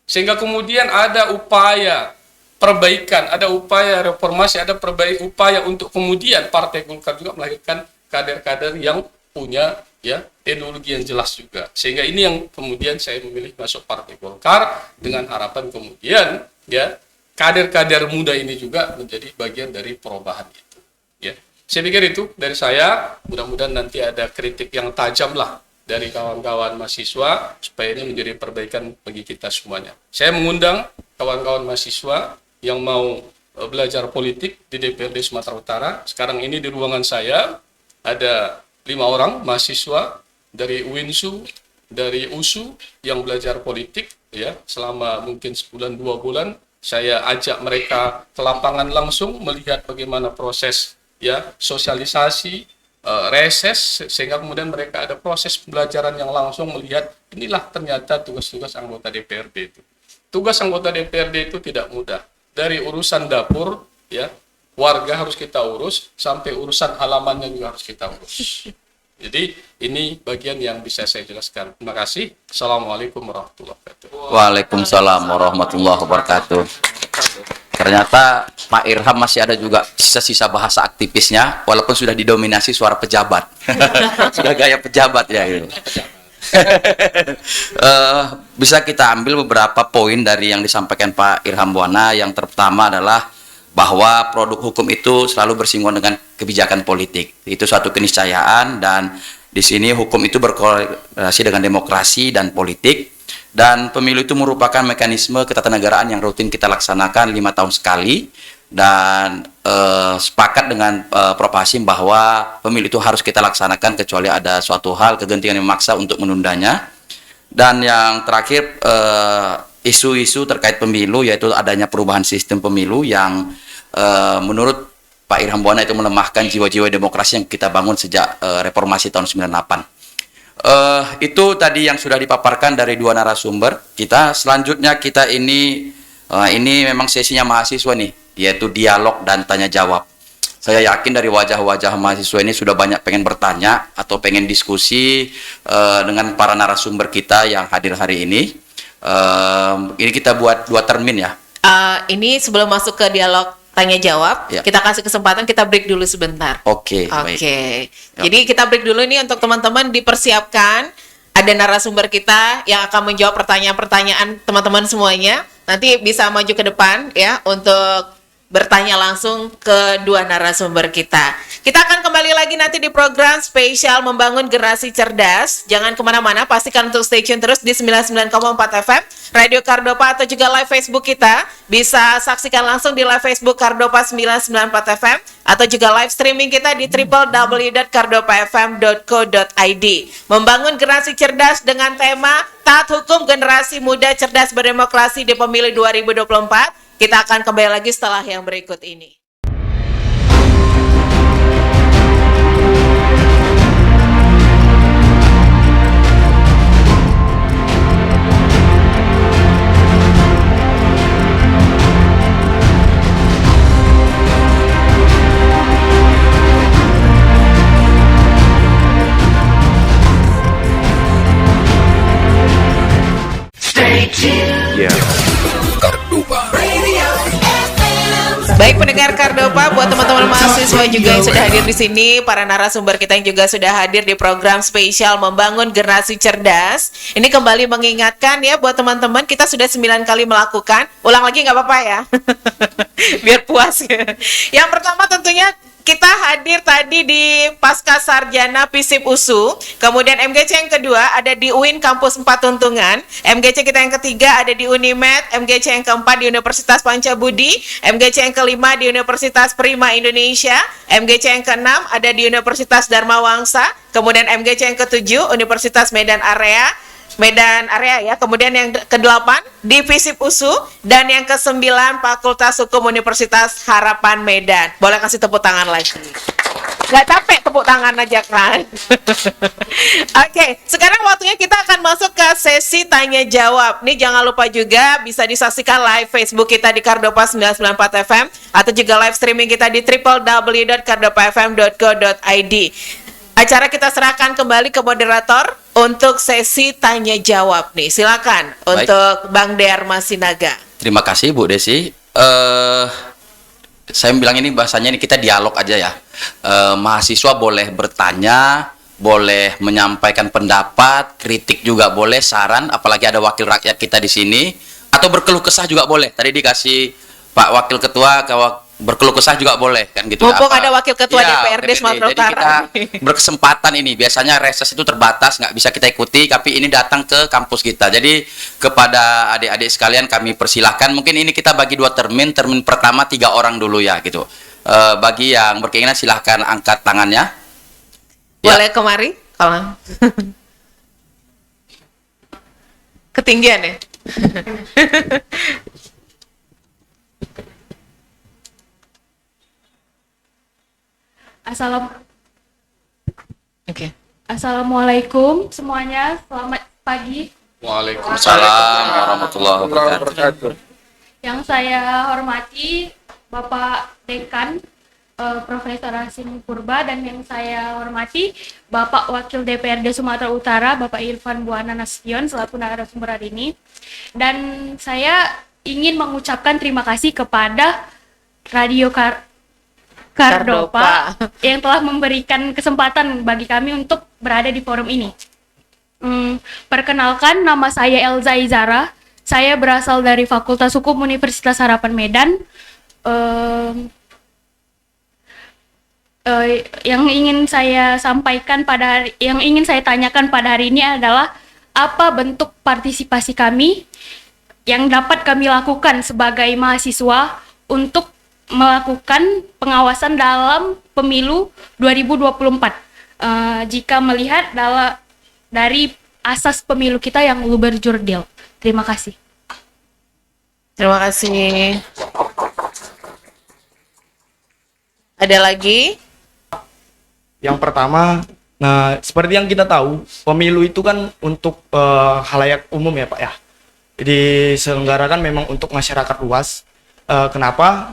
Sehingga kemudian ada upaya perbaikan, ada upaya reformasi, ada upaya untuk kemudian Partai Golkar juga melahirkan kader-kader yang punya ya ideologi yang jelas juga. Sehingga ini yang kemudian saya memilih masuk Partai Golkar dengan harapan kemudian ya kader-kader muda ini juga menjadi bagian dari perubahan itu. Ya, saya pikir itu dari saya. Mudah-mudahan nanti ada kritik yang tajam lah dari kawan-kawan mahasiswa supaya ini menjadi perbaikan bagi kita semuanya. Saya mengundang kawan-kawan mahasiswa yang mau belajar politik di DPRD Sumatera Utara. Sekarang ini di ruangan saya ada 5 orang mahasiswa dari UINSU, dari USU yang belajar politik ya selama mungkin sebulan 2 bulan. Saya ajak mereka ke lapangan langsung melihat bagaimana proses ya sosialisasi reses, sehingga kemudian mereka ada proses pembelajaran yang langsung melihat inilah ternyata tugas-tugas anggota DPRD itu. Tugas anggota DPRD itu tidak mudah. Dari urusan dapur ya warga harus kita urus, sampai urusan halamannya juga harus kita urus. Jadi ini bagian yang bisa saya jelaskan. Terima kasih. Assalamualaikum warahmatullahi wabarakatuh. Waalaikumsalam warahmatullahi wabarakatuh. Ternyata Pak Irham masih ada juga sisa-sisa bahasa aktivisnya, walaupun sudah didominasi suara pejabat. Sudah gaya pejabat ya gitu. Bisa kita ambil beberapa poin dari yang disampaikan Pak Irham Buana. Yang pertama adalah bahwa produk hukum itu selalu bersinggungan dengan kebijakan politik. Itu suatu keniscayaan, dan di sini hukum itu berkorelasi dengan demokrasi dan politik. Dan pemilu itu merupakan mekanisme ketatanegaraan yang rutin kita laksanakan 5 tahun sekali. Dan sepakat dengan Prof. Hashim bahwa pemilu itu harus kita laksanakan kecuali ada suatu hal kegentingan yang memaksa untuk menundanya. Dan yang terakhir, isu-isu terkait pemilu, yaitu adanya perubahan sistem pemilu yang menurut Pak Irham Buana itu melemahkan jiwa-jiwa demokrasi yang kita bangun sejak reformasi tahun 98. Itu tadi yang sudah dipaparkan dari 2 narasumber kita. Selanjutnya kita ini memang sesinya mahasiswa nih, yaitu dialog dan tanya jawab. Saya yakin dari wajah-wajah mahasiswa ini sudah banyak pengen bertanya atau pengen diskusi dengan para narasumber kita yang hadir hari ini. Ini kita buat 2 termin ya. Ini sebelum masuk ke dialog tanya jawab, ya, kita kasih kesempatan, kita break dulu sebentar. Oke. Oke. Jadi kita break dulu nih untuk teman-teman dipersiapkan. Ada narasumber kita yang akan menjawab pertanyaan-pertanyaan teman-teman semuanya. Nanti bisa maju ke depan ya untuk bertanya langsung ke 2 narasumber kita. Kita akan kembali lagi nanti di program spesial Membangun Generasi Cerdas. Jangan kemana-mana, pastikan untuk stay tune terus di 99,4 FM Radio Kardopa, atau juga live Facebook kita. Bisa saksikan langsung di live Facebook Kardopa 994 FM, atau juga live streaming kita di www.kardopafm.co.id. Membangun generasi cerdas dengan tema Taat Hukum Generasi Muda Cerdas Berdemokrasi di Pemilu 2024. Kita akan kembali lagi setelah yang berikut ini. Stay tuned. Yeah. Kardopa. Radio FM. Baik pendengar Kardopa, buat teman-teman mahasiswa juga yang sudah hadir di sini, para narasumber kita yang juga sudah hadir di program spesial Membangun Generasi Cerdas. Ini kembali mengingatkan ya buat teman-teman, kita sudah 9 kali melakukan. Ulang lagi nggak apa-apa ya, biar puas. Yang pertama tentunya kita hadir tadi di Pasca Sarjana FISIP USU, kemudian MGC yang kedua ada di UIN Kampus 4 Tuntungan, MGC kita yang ketiga ada di Unimed, MGC yang keempat di Universitas Pancabudi, MGC yang kelima di Universitas Prima Indonesia, MGC yang keenam ada di Universitas Dharma Wangsa, kemudian MGC yang ketujuh Universitas Medan Area ya, kemudian yang ke-8 di FISIP USU, dan yang ke-9 Fakultas Hukum Universitas Harapan Medan. Boleh kasih tepuk tangan lagi. Nggak capek tepuk tangan aja kan? Oke, sekarang waktunya kita akan masuk ke sesi tanya jawab. Nih jangan lupa juga bisa disaksikan live Facebook kita di Kardopa 994 FM atau juga live streaming kita di www.kardopafm.co.id. Acara kita serahkan kembali ke moderator untuk sesi tanya jawab nih. Silakan. Baik. Untuk Bang Dear Masinaga. Terima kasih Bu Desi. Saya bilang ini bahasanya ini kita dialog aja ya. Mahasiswa boleh bertanya, boleh menyampaikan pendapat, kritik juga boleh, saran, apalagi ada wakil rakyat kita di sini, atau berkeluh kesah juga boleh. Tadi dikasih Pak Wakil Ketua berkeluh kesah juga boleh kan gitu. Mumpung ada Wakil Ketua DPRD Sumatera Jadi Utara. kita berkesempatan ini, biasanya reses itu terbatas, nggak bisa kita ikuti, tapi ini datang ke kampus kita. Jadi kepada adik-adik sekalian kami persilahkan, mungkin ini kita bagi 2 termin pertama 3 orang dulu ya gitu. Bagi yang berkeinginan silahkan angkat tangannya. Boleh kemari? Kalau ketinggian ya. Oke. Assalamualaikum semuanya, selamat pagi. Waalaikumsalam. Salam warahmatullahi wabarakatuh. Yang saya hormati Bapak Dekan Profesor Hasim Purba, dan yang saya hormati Bapak Wakil DPRD Sumatera Utara Bapak Irfan Buana Nasution selaku narasumber hari ini. Dan saya ingin mengucapkan terima kasih kepada Radio Kardopa yang telah memberikan kesempatan bagi kami untuk berada di forum ini. Perkenalkan, nama saya Elza Izara. Saya berasal dari Fakultas Hukum Universitas Harapan Medan. Yang ingin saya tanyakan pada hari ini adalah apa bentuk partisipasi kami yang dapat kami lakukan sebagai mahasiswa untuk melakukan pengawasan dalam pemilu 2024 jika melihat dari asas pemilu kita yang luber jurdil. Terima kasih. Terima kasih. Ada lagi? Yang pertama, nah seperti yang kita tahu, pemilu itu kan untuk khalayak umum ya Pak ya. Diselenggarakan memang untuk masyarakat luas. Kenapa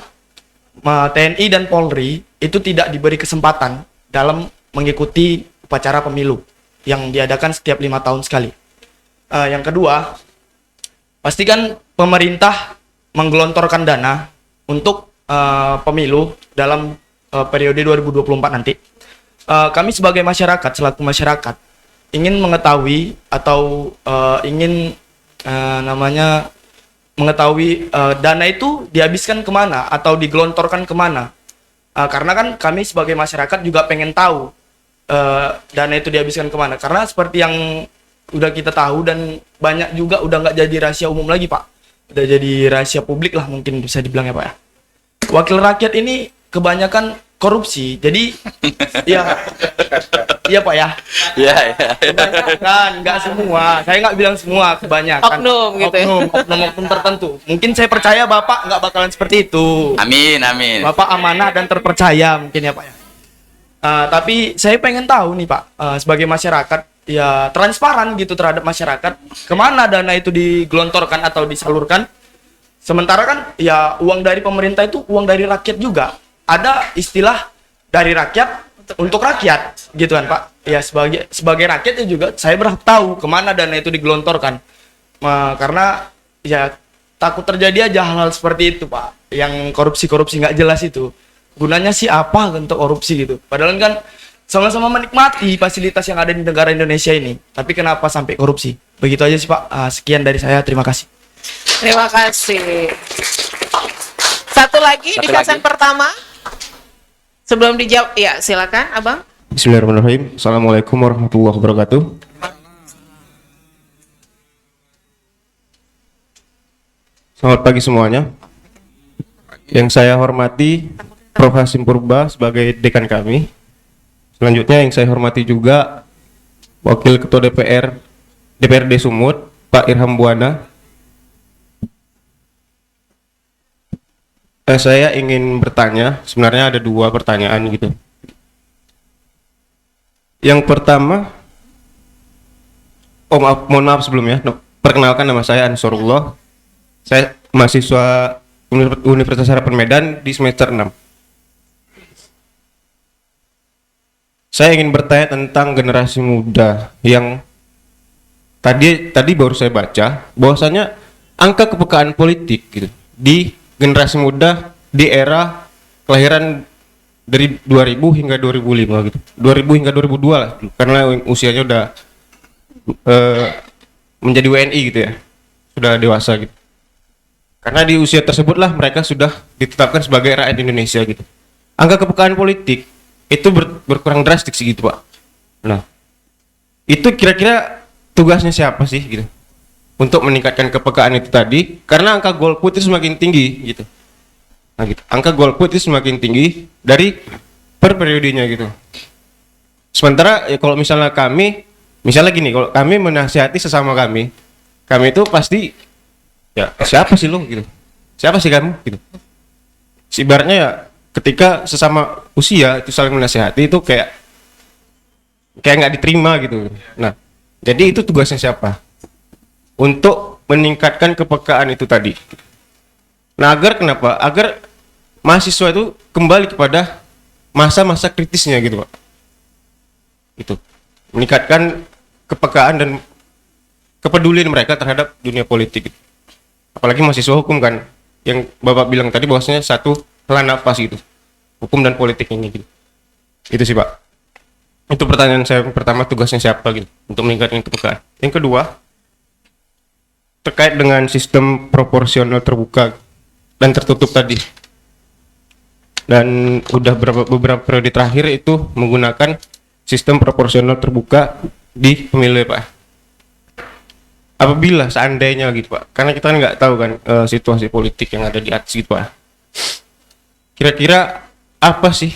TNI dan Polri itu tidak diberi kesempatan dalam mengikuti upacara pemilu yang diadakan setiap 5 tahun sekali. Yang kedua, pastikan pemerintah menggelontorkan dana untuk pemilu dalam periode 2024 nanti. Kami sebagai masyarakat, selaku masyarakat, ingin mengetahui atau ingin mengetahui dana itu dihabiskan kemana atau digelontorkan kemana. Karena kan kami sebagai masyarakat juga pengen tahu dana itu dihabiskan kemana. Karena seperti yang udah kita tahu dan banyak juga udah nggak jadi rahasia umum lagi Pak. Udah jadi rahasia publik lah mungkin bisa dibilang ya Pak ya. Wakil rakyat ini kebanyakan korupsi. Jadi ya iya Pak ya. Iya. Kebanyakan, nggak semua. Saya nggak bilang semua, kebanyakan. Oknum gitu ya. Oknum tertentu. Mungkin saya percaya Bapak nggak bakalan seperti itu. Amin. Bapak amanah dan terpercaya mungkin ya Pak ya. Tapi saya pengen tahu nih Pak, sebagai masyarakat ya transparan gitu terhadap masyarakat, kemana dana itu digelontorkan atau disalurkan. Sementara kan ya uang dari pemerintah itu uang dari rakyat juga. Ada istilah dari rakyat untuk rakyat gitu kan Pak. Ya sebagai rakyat juga saya berhak tahu kemana dana itu digelontorkan. Karena ya takut terjadi aja hal-hal seperti itu Pak. yang korupsi nggak jelas itu. Gunanya sih apa untuk korupsi gitu? Padahal kan sama-sama menikmati fasilitas yang ada di negara Indonesia ini. Tapi kenapa sampai korupsi? Begitu aja sih Pak. Sekian dari saya. Terima kasih. Terima kasih. Satu lagi di kasan pertama. Sebelum dijawab, ya silakan Abang. Bismillahirrahmanirrahim. Assalamualaikum warahmatullahi wabarakatuh. Selamat pagi semuanya. Yang saya hormati Prof. Hasim Purba sebagai dekan kami. Selanjutnya yang saya hormati juga Wakil Ketua DPRD Sumut, Pak Irham Buana. Saya ingin bertanya, sebenarnya ada 2 pertanyaan gitu. Yang pertama, mohon maaf sebelumnya, perkenalkan nama saya Ansarullah. Saya mahasiswa Universitas Harapan Medan di semester 6. Saya ingin bertanya tentang generasi muda yang tadi baru saya baca bahwasanya angka kepekaan politik gitu di generasi muda di era kelahiran dari 2000 hingga 2005 gitu. 2000 hingga 2002 lah karena usianya udah menjadi WNI gitu ya. Sudah dewasa gitu. Karena di usia tersebutlah mereka sudah ditetapkan sebagai rakyat Indonesia gitu. Angka kepekaan politik itu berkurang drastis gitu Pak. Nah, itu kira-kira tugasnya siapa sih gitu untuk meningkatkan kepekaan itu tadi? Karena angka golput itu semakin tinggi gitu. Nah, gitu. Angka golput itu semakin tinggi dari per periodenya gitu. Sementara ya kalau misalnya gini, kalau kami menasihati sesama kami itu pasti ya siapa sih lo gitu, siapa sih kamu gitu. Ibaratnya ya ketika sesama usia itu saling menasihati itu kayak nggak diterima gitu. Nah, jadi itu tugasnya siapa untuk meningkatkan kepekaan itu tadi. Nah, kenapa? Agar mahasiswa itu kembali kepada masa-masa kritisnya gitu Pak. Itu meningkatkan kepekaan dan kepedulian mereka terhadap dunia politik gitu. Apalagi mahasiswa hukum kan, yang Bapak bilang tadi bahwasanya satu helaan nafas gitu, hukum dan politik ini gitu. Itu sih Pak. Itu pertanyaan saya pertama, tugasnya siapa gitu untuk meningkatkan kepekaan. Yang kedua, terkait dengan sistem proporsional terbuka dan tertutup tadi. Dan udah beberapa periode terakhir itu menggunakan sistem proporsional terbuka di pemilu ya Pak. Apabila seandainya gitu Pak, karena kita kan nggak tahu kan situasi politik yang ada di atas gitu Pak. Kira-kira apa sih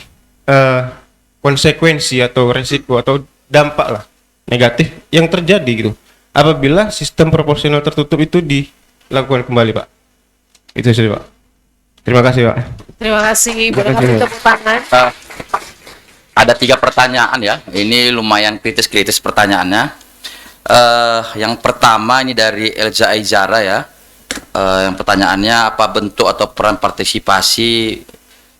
konsekuensi atau resiko atau dampak lah negatif yang terjadi gitu apabila sistem proporsional tertutup itu dilakukan kembali Pak? Itu sih Pak. Terima kasih Pak. Terima kasih. Boleh kasih tepuk tangan. Ada 3 pertanyaan ya. Ini lumayan kritis pertanyaannya. Yang pertama ini dari Elza Aizara ya. Yang pertanyaannya apa bentuk atau peran partisipasi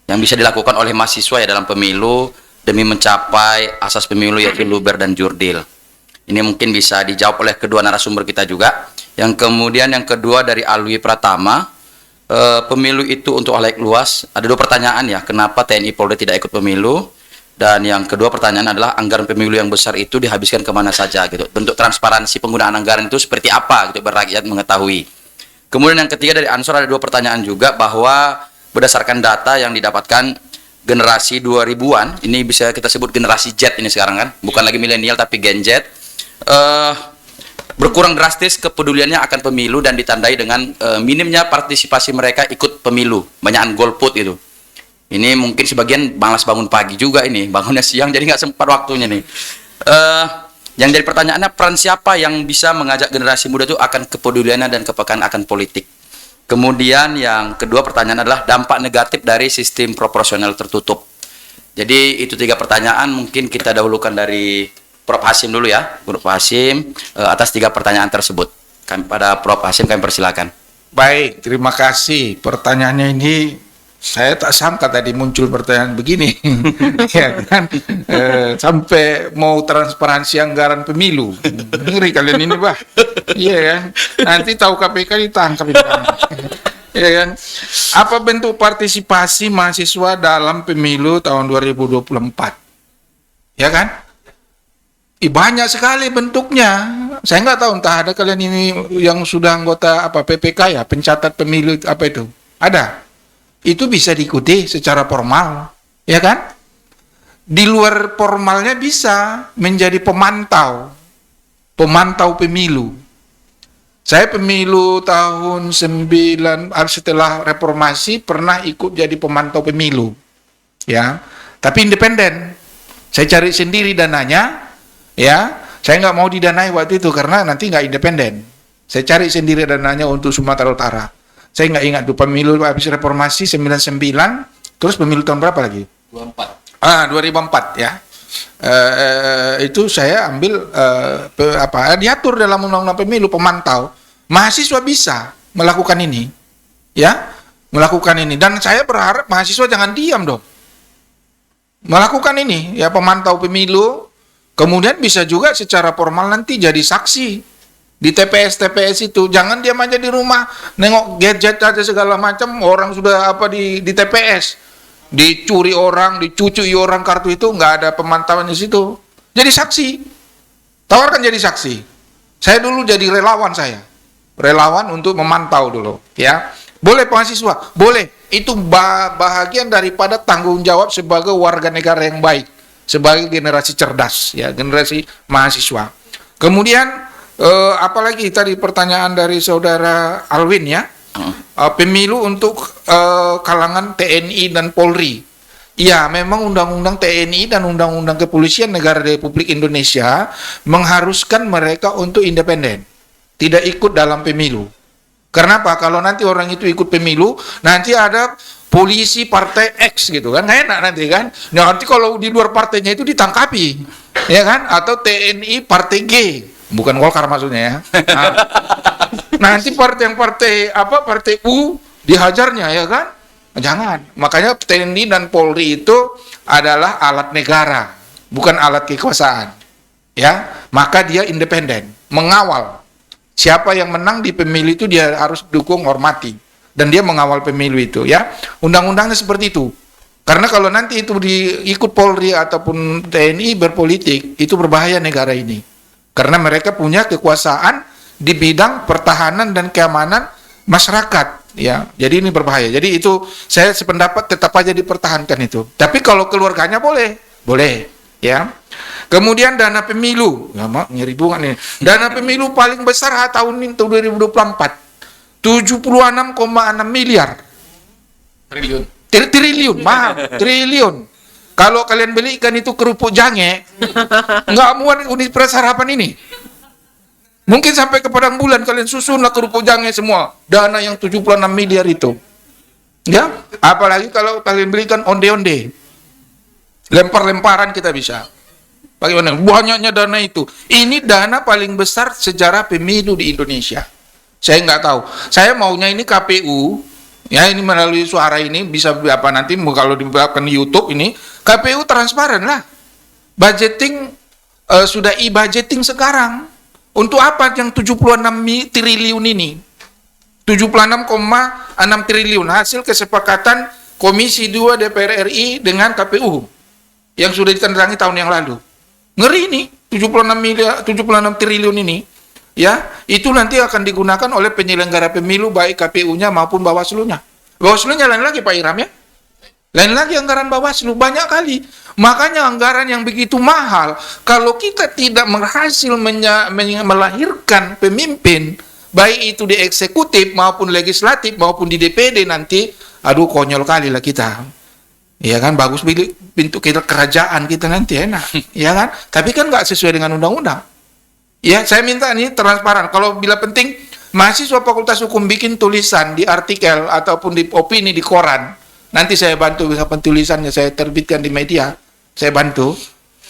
yang bisa dilakukan oleh mahasiswa ya dalam pemilu demi mencapai asas pemilu yaitu luber dan jurdil. Ini mungkin bisa dijawab oleh kedua narasumber kita juga. Yang kemudian yang kedua dari Alwi Pratama, pemilu itu untuk halayak luas. Ada 2 pertanyaan ya, kenapa TNI Polri tidak ikut pemilu? Dan yang kedua pertanyaan adalah anggaran pemilu yang besar itu dihabiskan kemana saja gitu. Bentuk transparansi penggunaan anggaran itu seperti apa gitu, biar rakyat mengetahui. Kemudian yang ketiga dari Ansor ada 2 pertanyaan juga, bahwa berdasarkan data yang didapatkan generasi 2000-an, ini bisa kita sebut generasi Z ini sekarang kan, bukan lagi milenial tapi Gen Z, berkurang drastis kepeduliannya akan pemilu dan ditandai dengan minimnya partisipasi mereka ikut pemilu, banyakan golput itu. Ini mungkin sebagian malas bangun pagi juga ini, bangunnya siang jadi nggak sempat waktunya nih. Yang dari pertanyaannya, peran siapa yang bisa mengajak generasi muda itu akan kepeduliannya dan kepekaan akan politik. Kemudian yang kedua pertanyaan adalah dampak negatif dari sistem proporsional tertutup. Jadi itu 3 pertanyaan, mungkin kita dahulukan dari Prof. Hasim dulu ya, Prof. Hasim atas 3 pertanyaan tersebut. Pada Prof. Hasim kami persilakan. Baik, terima kasih. Pertanyaannya ini saya tak sangka tadi muncul pertanyaan begini. Ya kan, sampai mau transparansi anggaran pemilu. Ngeri kalian ini, Bah. Iya kan, nanti tahu KPK ditangkap. Ya kan? Apa bentuk partisipasi mahasiswa dalam pemilu tahun 2024? Ya kan? Banyak sekali bentuknya. Saya nggak tahu, entah ada kalian ini yang sudah anggota apa PPK ya, pencatat pemilu apa itu? Ada. Itu bisa diikuti secara formal, ya kan? Di luar formalnya bisa menjadi pemantau pemilu. Saya pemilu tahun setelah reformasi pernah ikut jadi pemantau pemilu, ya. Tapi independen. Saya cari sendiri dananya. Ya, saya nggak mau didanai waktu itu karena nanti nggak independen. Saya cari sendiri dananya untuk Sumatera Utara. Saya nggak ingat tuh pemilu habis reformasi 99, terus pemilu tahun berapa lagi? 2004 ya. Itu saya ambil diatur dalam undang-undang pemilu pemantau. Mahasiswa bisa melakukan ini, ya, melakukan ini. Dan saya berharap mahasiswa jangan diam dong. Melakukan ini, ya, pemantau pemilu. Kemudian bisa juga secara formal nanti jadi saksi di TPS itu. Jangan diam aja di rumah, nengok gadget aja segala macam. Orang sudah di TPS, dicuri orang, dicucui orang kartu itu, nggak ada pemantauan di situ. Jadi saksi, tawarkan jadi saksi. Saya dulu jadi relawan untuk memantau dulu, ya. Boleh mahasiswa, boleh. Itu bahagian daripada tanggung jawab sebagai warga negara yang baik. Sebagai generasi cerdas, ya, generasi mahasiswa. Kemudian apalagi tadi pertanyaan dari saudara Alwin, ya, pemilu untuk kalangan TNI dan Polri. Ya, memang undang-undang TNI dan undang-undang kepolisian negara Republik Indonesia mengharuskan mereka untuk independen, tidak ikut dalam pemilu. Kenapa? Kalau nanti orang itu ikut pemilu, nanti ada polisi partai X gitu kan, nggak enak nanti kan. Nanti kalau di luar partainya itu ditangkapi, ya kan? Atau TNI partai G, bukan Golkar maksudnya ya. Nanti partai U dihajarnya, ya kan? Jangan. Makanya TNI dan Polri itu adalah alat negara, bukan alat kekuasaan. Ya, maka dia independen, mengawal. Siapa yang menang di pemilu itu dia harus dukung, hormati. Dan dia mengawal pemilu itu, ya. Undang-undangnya seperti itu. Karena kalau nanti itu diikut Polri ataupun TNI berpolitik, itu berbahaya negara ini. Karena mereka punya kekuasaan di bidang pertahanan dan keamanan masyarakat, ya. Jadi ini berbahaya. Jadi itu saya sependapat tetap aja dipertahankan itu. Tapi kalau keluarganya boleh, ya. Kemudian dana pemilu, ya, ngeri bunga nih. Dana pemilu paling besar tahun ini 2024, 76,6 miliar. Triliun, mahal, triliun. Kalau kalian belikan itu kerupuk jange, nggak muat Universitas Harapan ini. Mungkin sampai ke Padang Bulan kalian susunlah kerupuk jange semua. Dana yang 76 miliar itu. Ya, apalagi kalau kalian belikan onde-onde. Lempar-lemparan kita bisa. Bagaimana? Banyaknya dana itu. Ini dana paling besar sejarah pemilu di Indonesia. Saya nggak tahu. Saya maunya ini KPU, ya, ini melalui suara ini bisa apa nanti kalau dibuatkan di YouTube ini, KPU transparan lah. Budgeting sudah e-budgeting sekarang. Untuk apa yang 76 triliun ini? 76,6 triliun hasil kesepakatan Komisi 2 DPR RI dengan KPU yang sudah ditandatangani tahun yang lalu. Ngeri ini, 76 triliun ini, ya, itu nanti akan digunakan oleh penyelenggara pemilu baik KPU-nya maupun Bawaslu-nya. Bawaslu-nya lain lagi Pak Iram, ya. Lain lagi anggaran Bawaslu, banyak kali. Makanya anggaran yang begitu mahal, kalau kita tidak berhasil melahirkan pemimpin, baik itu di eksekutif maupun legislatif maupun di DPD nanti, aduh konyol kali lah kita. Ya kan, bagus bentuk kita kerajaan kita nanti enak, ya kan? Tapi kan nggak sesuai dengan undang-undang. Ya, saya minta ini transparan. Kalau bila penting, mahasiswa Fakultas Hukum bikin tulisan di artikel ataupun di opini di koran. Nanti saya bantu bisa tulisannya saya terbitkan di media. Saya bantu.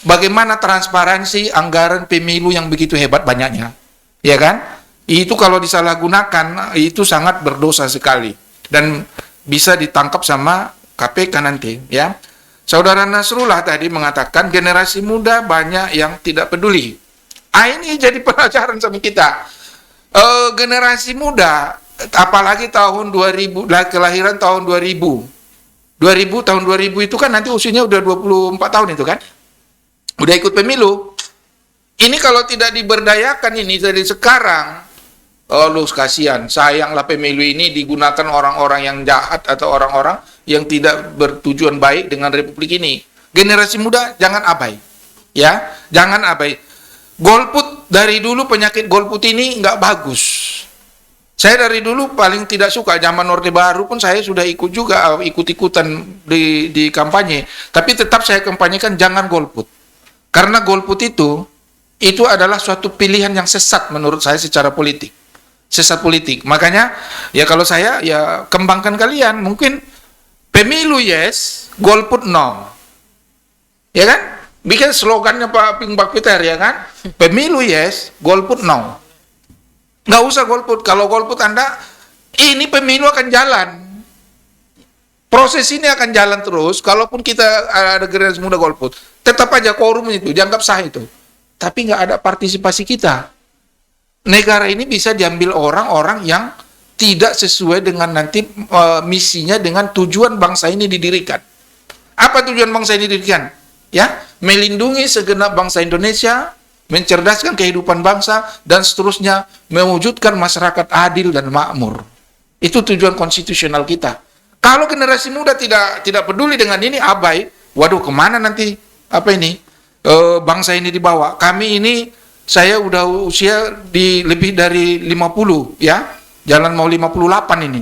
Bagaimana transparansi anggaran pemilu yang begitu hebat banyaknya, ya kan? Itu kalau disalahgunakan itu sangat berdosa sekali dan bisa ditangkap sama KPK nanti, ya. Saudara Nasrullah tadi mengatakan generasi muda banyak yang tidak peduli. Ini jadi pelajaran sama kita. Generasi muda apalagi tahun 2000, kelahiran tahun 2000. 2000 tahun 2000 itu kan nanti usianya udah 24 tahun itu kan. Udah ikut pemilu. Ini kalau tidak diberdayakan ini dari sekarang, oh lu kasihan, sayanglah pemilu ini digunakan orang-orang yang jahat atau orang-orang yang tidak bertujuan baik dengan republik ini. Generasi muda jangan abai. Ya, jangan abai. Golput dari dulu, penyakit golput ini nggak bagus. Saya dari dulu paling tidak suka, zaman Orde Baru pun saya sudah ikut juga, ikut-ikutan di kampanye. Tapi tetap saya kampanyekan jangan golput. Karena golput itu adalah suatu pilihan yang sesat menurut saya secara politik. Sesat politik. Makanya ya kalau saya ya kembangkan kalian, mungkin pemilu yes, golput no. Ya kan? Bikin slogannya Pak Peter ya kan? Pemilu yes, golput no. Nggak usah golput. Kalau golput Anda, ini pemilu akan jalan. Proses ini akan jalan terus. Kalaupun kita ada generasi muda golput, tetap aja quorum itu, dianggap sah itu. Tapi nggak ada partisipasi kita. Negara ini bisa diambil orang-orang yang tidak sesuai dengan nanti misinya, dengan tujuan bangsa ini didirikan. Apa tujuan bangsa ini didirikan? Ya, melindungi segenap bangsa Indonesia, mencerdaskan kehidupan bangsa, dan seterusnya, mewujudkan masyarakat adil dan makmur. Itu tujuan konstitusional kita. Kalau generasi muda tidak peduli dengan ini, abai, waduh kemana nanti bangsa ini dibawa? Kami ini, saya udah usia di lebih dari 50 ya, jalan mau 58 ini.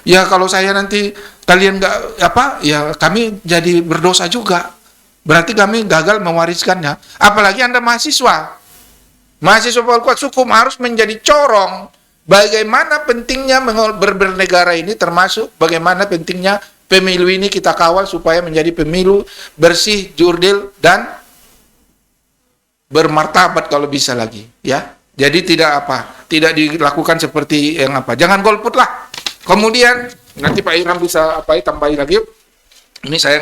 Ya kalau saya nanti kalian ya kami jadi berdosa juga. Berarti kami gagal mewariskannya. Apalagi Anda mahasiswa. Mahasiswa Fakultas Hukum harus menjadi corong bagaimana pentingnya bernegara ini, termasuk bagaimana pentingnya pemilu ini kita kawal supaya menjadi pemilu bersih, jurdil, dan bermartabat kalau bisa lagi, ya. Jadi tidak dilakukan seperti yang jangan golput lah. Kemudian nanti Pak Ilham bisa tambahin lagi. Ini saya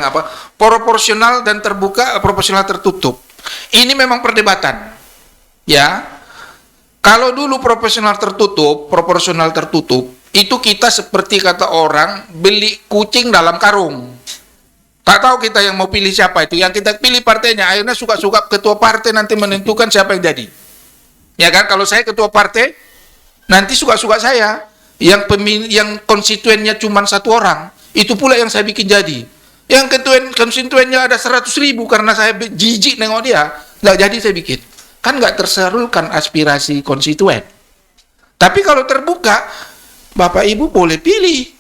proporsional dan terbuka, proporsional tertutup. Ini memang perdebatan. Ya. Kalau dulu proporsional tertutup, itu kita seperti kata orang beli kucing dalam karung. Tak tahu kita yang mau pilih siapa itu. Yang kita pilih partainya, akhirnya suka-suka ketua partai nanti menentukan siapa yang jadi. Ya kan, kalau saya ketua partai, nanti suka-suka saya. Yang konstituennya cuma satu orang, itu pula yang saya bikin jadi. Yang konstituennya ada 100.000 karena saya jijik nengok dia, nggak jadi saya bikin. Kan nggak tersalurkan aspirasi konstituen. Tapi kalau terbuka, Bapak Ibu boleh pilih.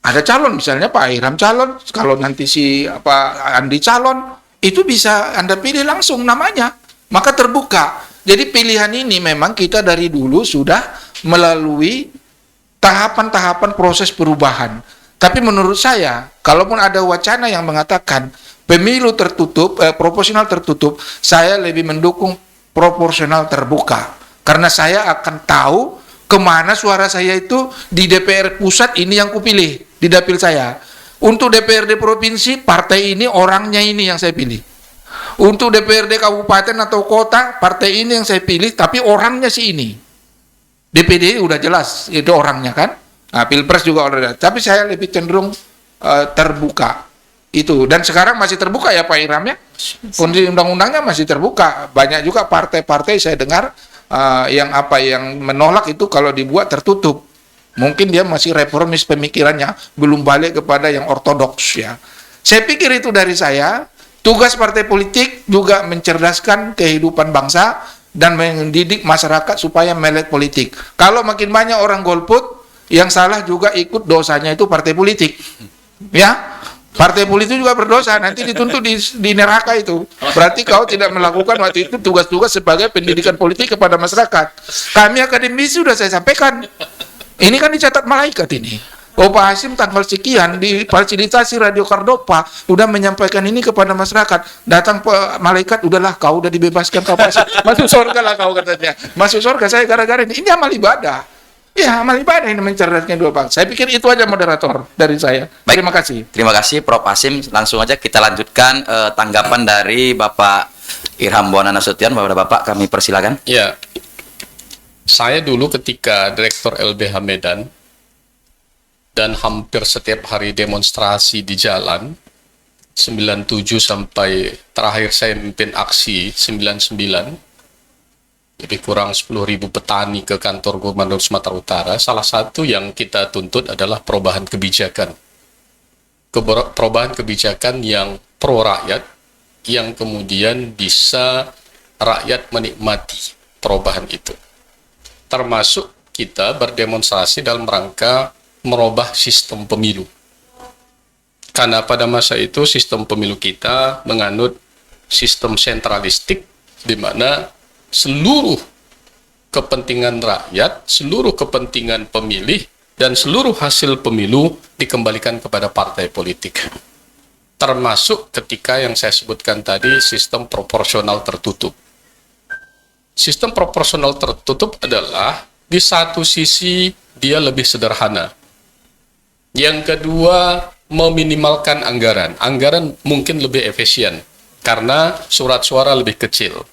Ada calon, misalnya Pak Ilham calon, kalau nanti si Andi calon, itu bisa Anda pilih langsung namanya. Maka terbuka. Jadi pilihan ini memang kita dari dulu sudah melalui tahapan-tahapan proses perubahan. Tapi menurut saya, kalaupun ada wacana yang mengatakan pemilu tertutup, proporsional tertutup, saya lebih mendukung proporsional terbuka. Karena saya akan tahu kemana suara saya itu di DPR pusat ini yang kupilih, di dapil saya. Untuk DPRD provinsi, partai ini, orangnya ini yang saya pilih. Untuk DPRD kabupaten atau kota, partai ini yang saya pilih, tapi orangnya si ini. DPD udah jelas, itu orangnya kan. Nah, Pilpres juga udah, tapi saya lebih cenderung terbuka itu. Dan sekarang masih terbuka ya Pak Ilham ya. Kondisi undang-undangnya masih terbuka. Banyak juga partai-partai saya dengar yang menolak itu kalau dibuat tertutup. Mungkin dia masih reformis pemikirannya, belum balik kepada yang ortodoks ya. Saya pikir itu dari saya. Tugas partai politik juga mencerdaskan kehidupan bangsa dan mendidik masyarakat supaya melek politik. Kalau makin banyak orang golput, yang salah juga ikut dosanya itu partai politik. Ya, partai politik juga berdosa, nanti dituntut di neraka itu. Berarti kau tidak melakukan waktu itu tugas-tugas sebagai pendidikan politik kepada masyarakat. Kami akademisi sudah saya sampaikan. Ini kan dicatat malaikat ini. Pak Hasim tanggal sekian difasilitasi Radio Kardopa udah menyampaikan ini kepada masyarakat. Datang malaikat, udahlah kau udah dibebaskan kau masuk surga lah kau katanya. Masuk surga saya gara-gara ini. Ini amal ibadah. Ya, amal ibadah ini mencerdaskan dua bangsa. Saya pikir itu aja moderator dari saya. Baik. Terima kasih. Terima kasih Prof. Hasim. Langsung aja kita lanjutkan tanggapan dari Bapak Ilham Buwana Nasution. Bapak kami persilakan. Ya, Saya dulu ketika Direktur LBH Medan dan hampir setiap hari demonstrasi di jalan 97 sampai terakhir saya memimpin aksi 99, lebih kurang 10.000 petani ke kantor Gubernur Sumatera Utara. Salah satu yang kita tuntut adalah perubahan kebijakan. Perubahan kebijakan yang pro rakyat, yang kemudian bisa rakyat menikmati perubahan itu. Termasuk kita berdemonstrasi dalam rangka merubah sistem pemilu. Karena pada masa itu sistem pemilu kita menganut sistem sentralistik, di mana seluruh kepentingan rakyat, seluruh kepentingan pemilih, dan seluruh hasil pemilu dikembalikan kepada partai politik. Termasuk ketika yang saya sebutkan tadi, sistem proporsional tertutup. Sistem proporsional tertutup adalah di satu sisi dia lebih sederhana. Yang kedua, meminimalkan anggaran. Anggaran mungkin lebih efisien karena surat suara lebih kecil.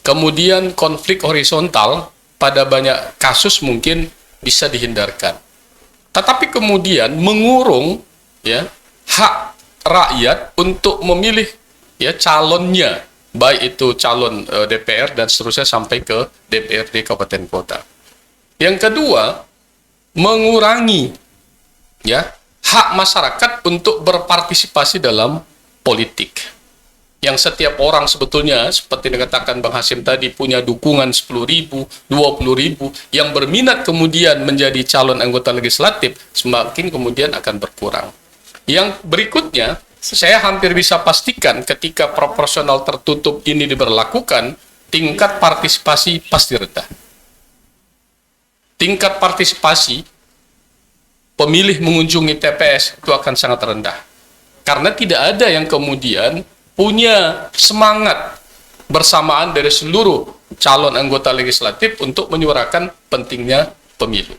Kemudian konflik horizontal pada banyak kasus mungkin bisa dihindarkan. Tetapi kemudian mengurung ya hak rakyat untuk memilih ya calonnya, baik itu calon DPR dan seterusnya sampai ke DPRD kabupaten kota. Yang kedua, mengurangi ya hak masyarakat untuk berpartisipasi dalam politik. Yang setiap orang sebetulnya, seperti dikatakan Bang Hasim tadi, punya dukungan 10.000, 20.000, yang berminat kemudian menjadi calon anggota legislatif, semakin kemudian akan berkurang. Yang berikutnya, saya hampir bisa pastikan ketika proporsional tertutup ini diberlakukan, tingkat partisipasi pasti rendah. Tingkat partisipasi pemilih mengunjungi TPS itu akan sangat rendah. Karena tidak ada yang kemudian punya semangat bersamaan dari seluruh calon anggota legislatif untuk menyuarakan pentingnya pemilu.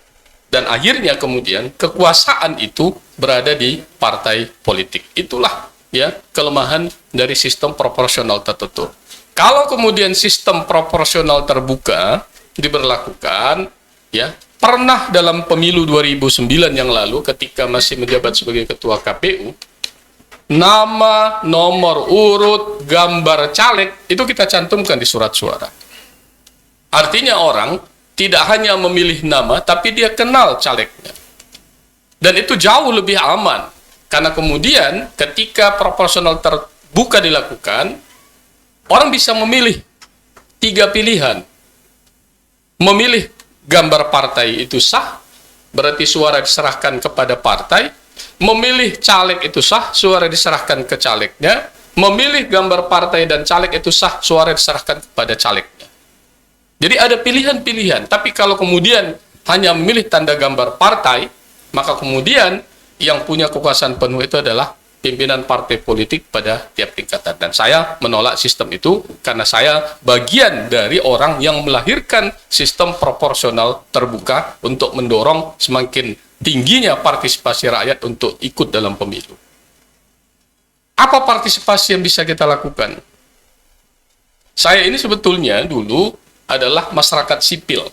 Dan akhirnya kemudian kekuasaan itu berada di partai politik. Itulah ya kelemahan dari sistem proporsional tertutup. Kalau kemudian sistem proporsional terbuka diberlakukan, ya pernah dalam pemilu 2009 yang lalu ketika masih menjabat sebagai ketua KPU, nama, nomor urut, gambar caleg itu kita cantumkan di surat suara. Artinya orang tidak hanya memilih nama, tapi dia kenal calegnya. Dan itu jauh lebih aman. Karena kemudian ketika proporsional terbuka dilakukan, orang bisa memilih 3 pilihan. Memilih gambar partai itu sah, berarti suara diserahkan kepada partai. Memilih caleg itu sah, suara diserahkan ke calegnya. Memilih gambar partai dan caleg itu sah, suara diserahkan kepada calegnya. Jadi ada pilihan-pilihan, tapi kalau kemudian hanya memilih tanda gambar partai, maka kemudian yang punya kekuasaan penuh itu adalah pimpinan partai politik pada tiap tingkatan. Dan saya menolak sistem itu karena saya bagian dari orang yang melahirkan sistem proporsional terbuka untuk mendorong semakin tingginya partisipasi rakyat untuk ikut dalam pemilu. Apa partisipasi yang bisa kita lakukan? Saya ini sebetulnya dulu adalah masyarakat sipil.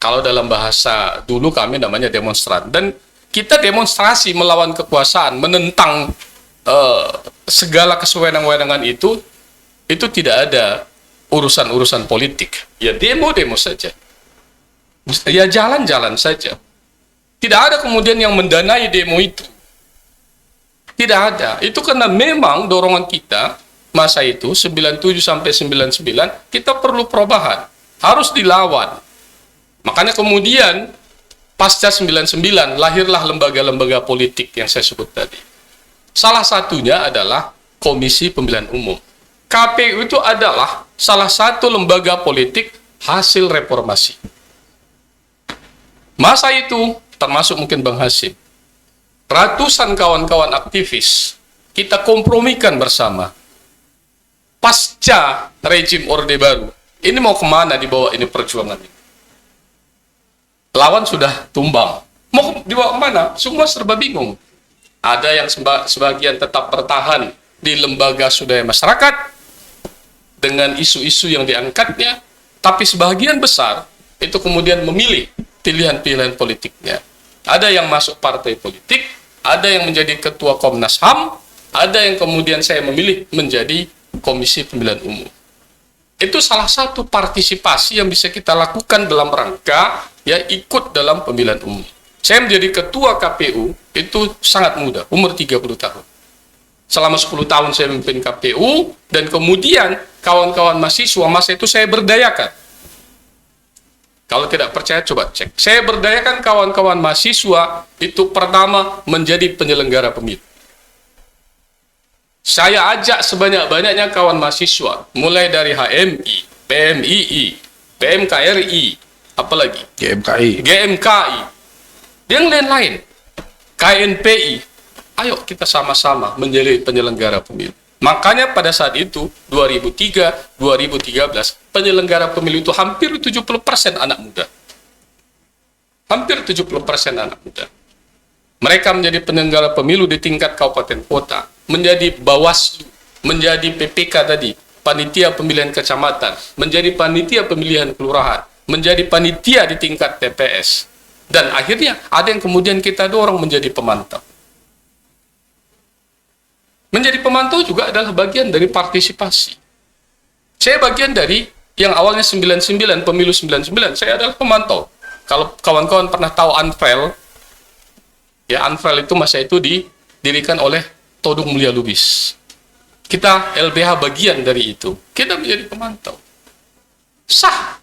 Kalau dalam bahasa dulu kami namanya demonstran. Dan kita demonstrasi melawan kekuasaan, menentang segala kesewenang-wenangan itu tidak ada urusan-urusan politik. Ya demo-demo saja. Ya jalan-jalan saja. Tidak ada kemudian yang mendanai demo itu. Tidak ada. Itu karena memang dorongan kita masa itu 97 sampai 99 kita perlu perubahan, harus dilawan. Makanya kemudian pasca 99 lahirlah lembaga-lembaga politik yang saya sebut tadi. Salah satunya adalah Komisi Pemilihan Umum. KPU itu adalah salah satu lembaga politik hasil reformasi. Masa itu termasuk mungkin Bang Hasim, ratusan kawan-kawan aktivis kita kompromikan bersama. Pasca rejim Orde Baru, ini mau kemana dibawa ini perjuangan ini? Lawan sudah tumbang. Mau dibawa kemana? Semua serba bingung. Ada yang sebagian tetap bertahan di lembaga swadaya masyarakat dengan isu-isu yang diangkatnya, Tapi sebagian besar itu kemudian memilih pilihan-pilihan politiknya. Ada yang masuk partai politik, ada yang menjadi ketua Komnas HAM, ada yang kemudian saya memilih menjadi Komisi Pemilihan Umum. Itu salah satu partisipasi yang bisa kita lakukan dalam rangka ya ikut dalam pemilihan umum. Saya menjadi ketua KPU itu sangat muda, umur 30 tahun. Selama 10 tahun saya memimpin KPU, dan kemudian kawan-kawan mahasiswa masa itu saya berdayakan. Kalau tidak percaya coba cek. Saya berdayakan kawan-kawan mahasiswa itu pertama menjadi penyelenggara pemilu. Saya ajak sebanyak-banyaknya kawan mahasiswa, mulai dari HMI, PMII, PMKRI, apalagi GMKI, yang lain-lain, KNPI. Ayo kita sama-sama menjadi penyelenggara pemilu. Makanya pada saat itu 2003, 2013 penyelenggara pemilu itu hampir 70% anak muda. Hampir 70% anak muda. Mereka menjadi penyelenggara pemilu di tingkat kabupaten kota, menjadi Bawaslu, menjadi PPK tadi, panitia pemilihan kecamatan, menjadi panitia pemilihan kelurahan, menjadi panitia di tingkat TPS. Dan akhirnya ada yang kemudian kita dorong menjadi pemantau. Menjadi pemantau juga adalah bagian dari partisipasi. Saya bagian dari yang awalnya 99, pemilu 99, saya adalah pemantau. Kalau kawan-kawan pernah tahu Anfel, ya Anfel itu masa itu didirikan oleh Todung Mulia Lubis. Kita LBH bagian dari itu. Kita menjadi pemantau. Sah.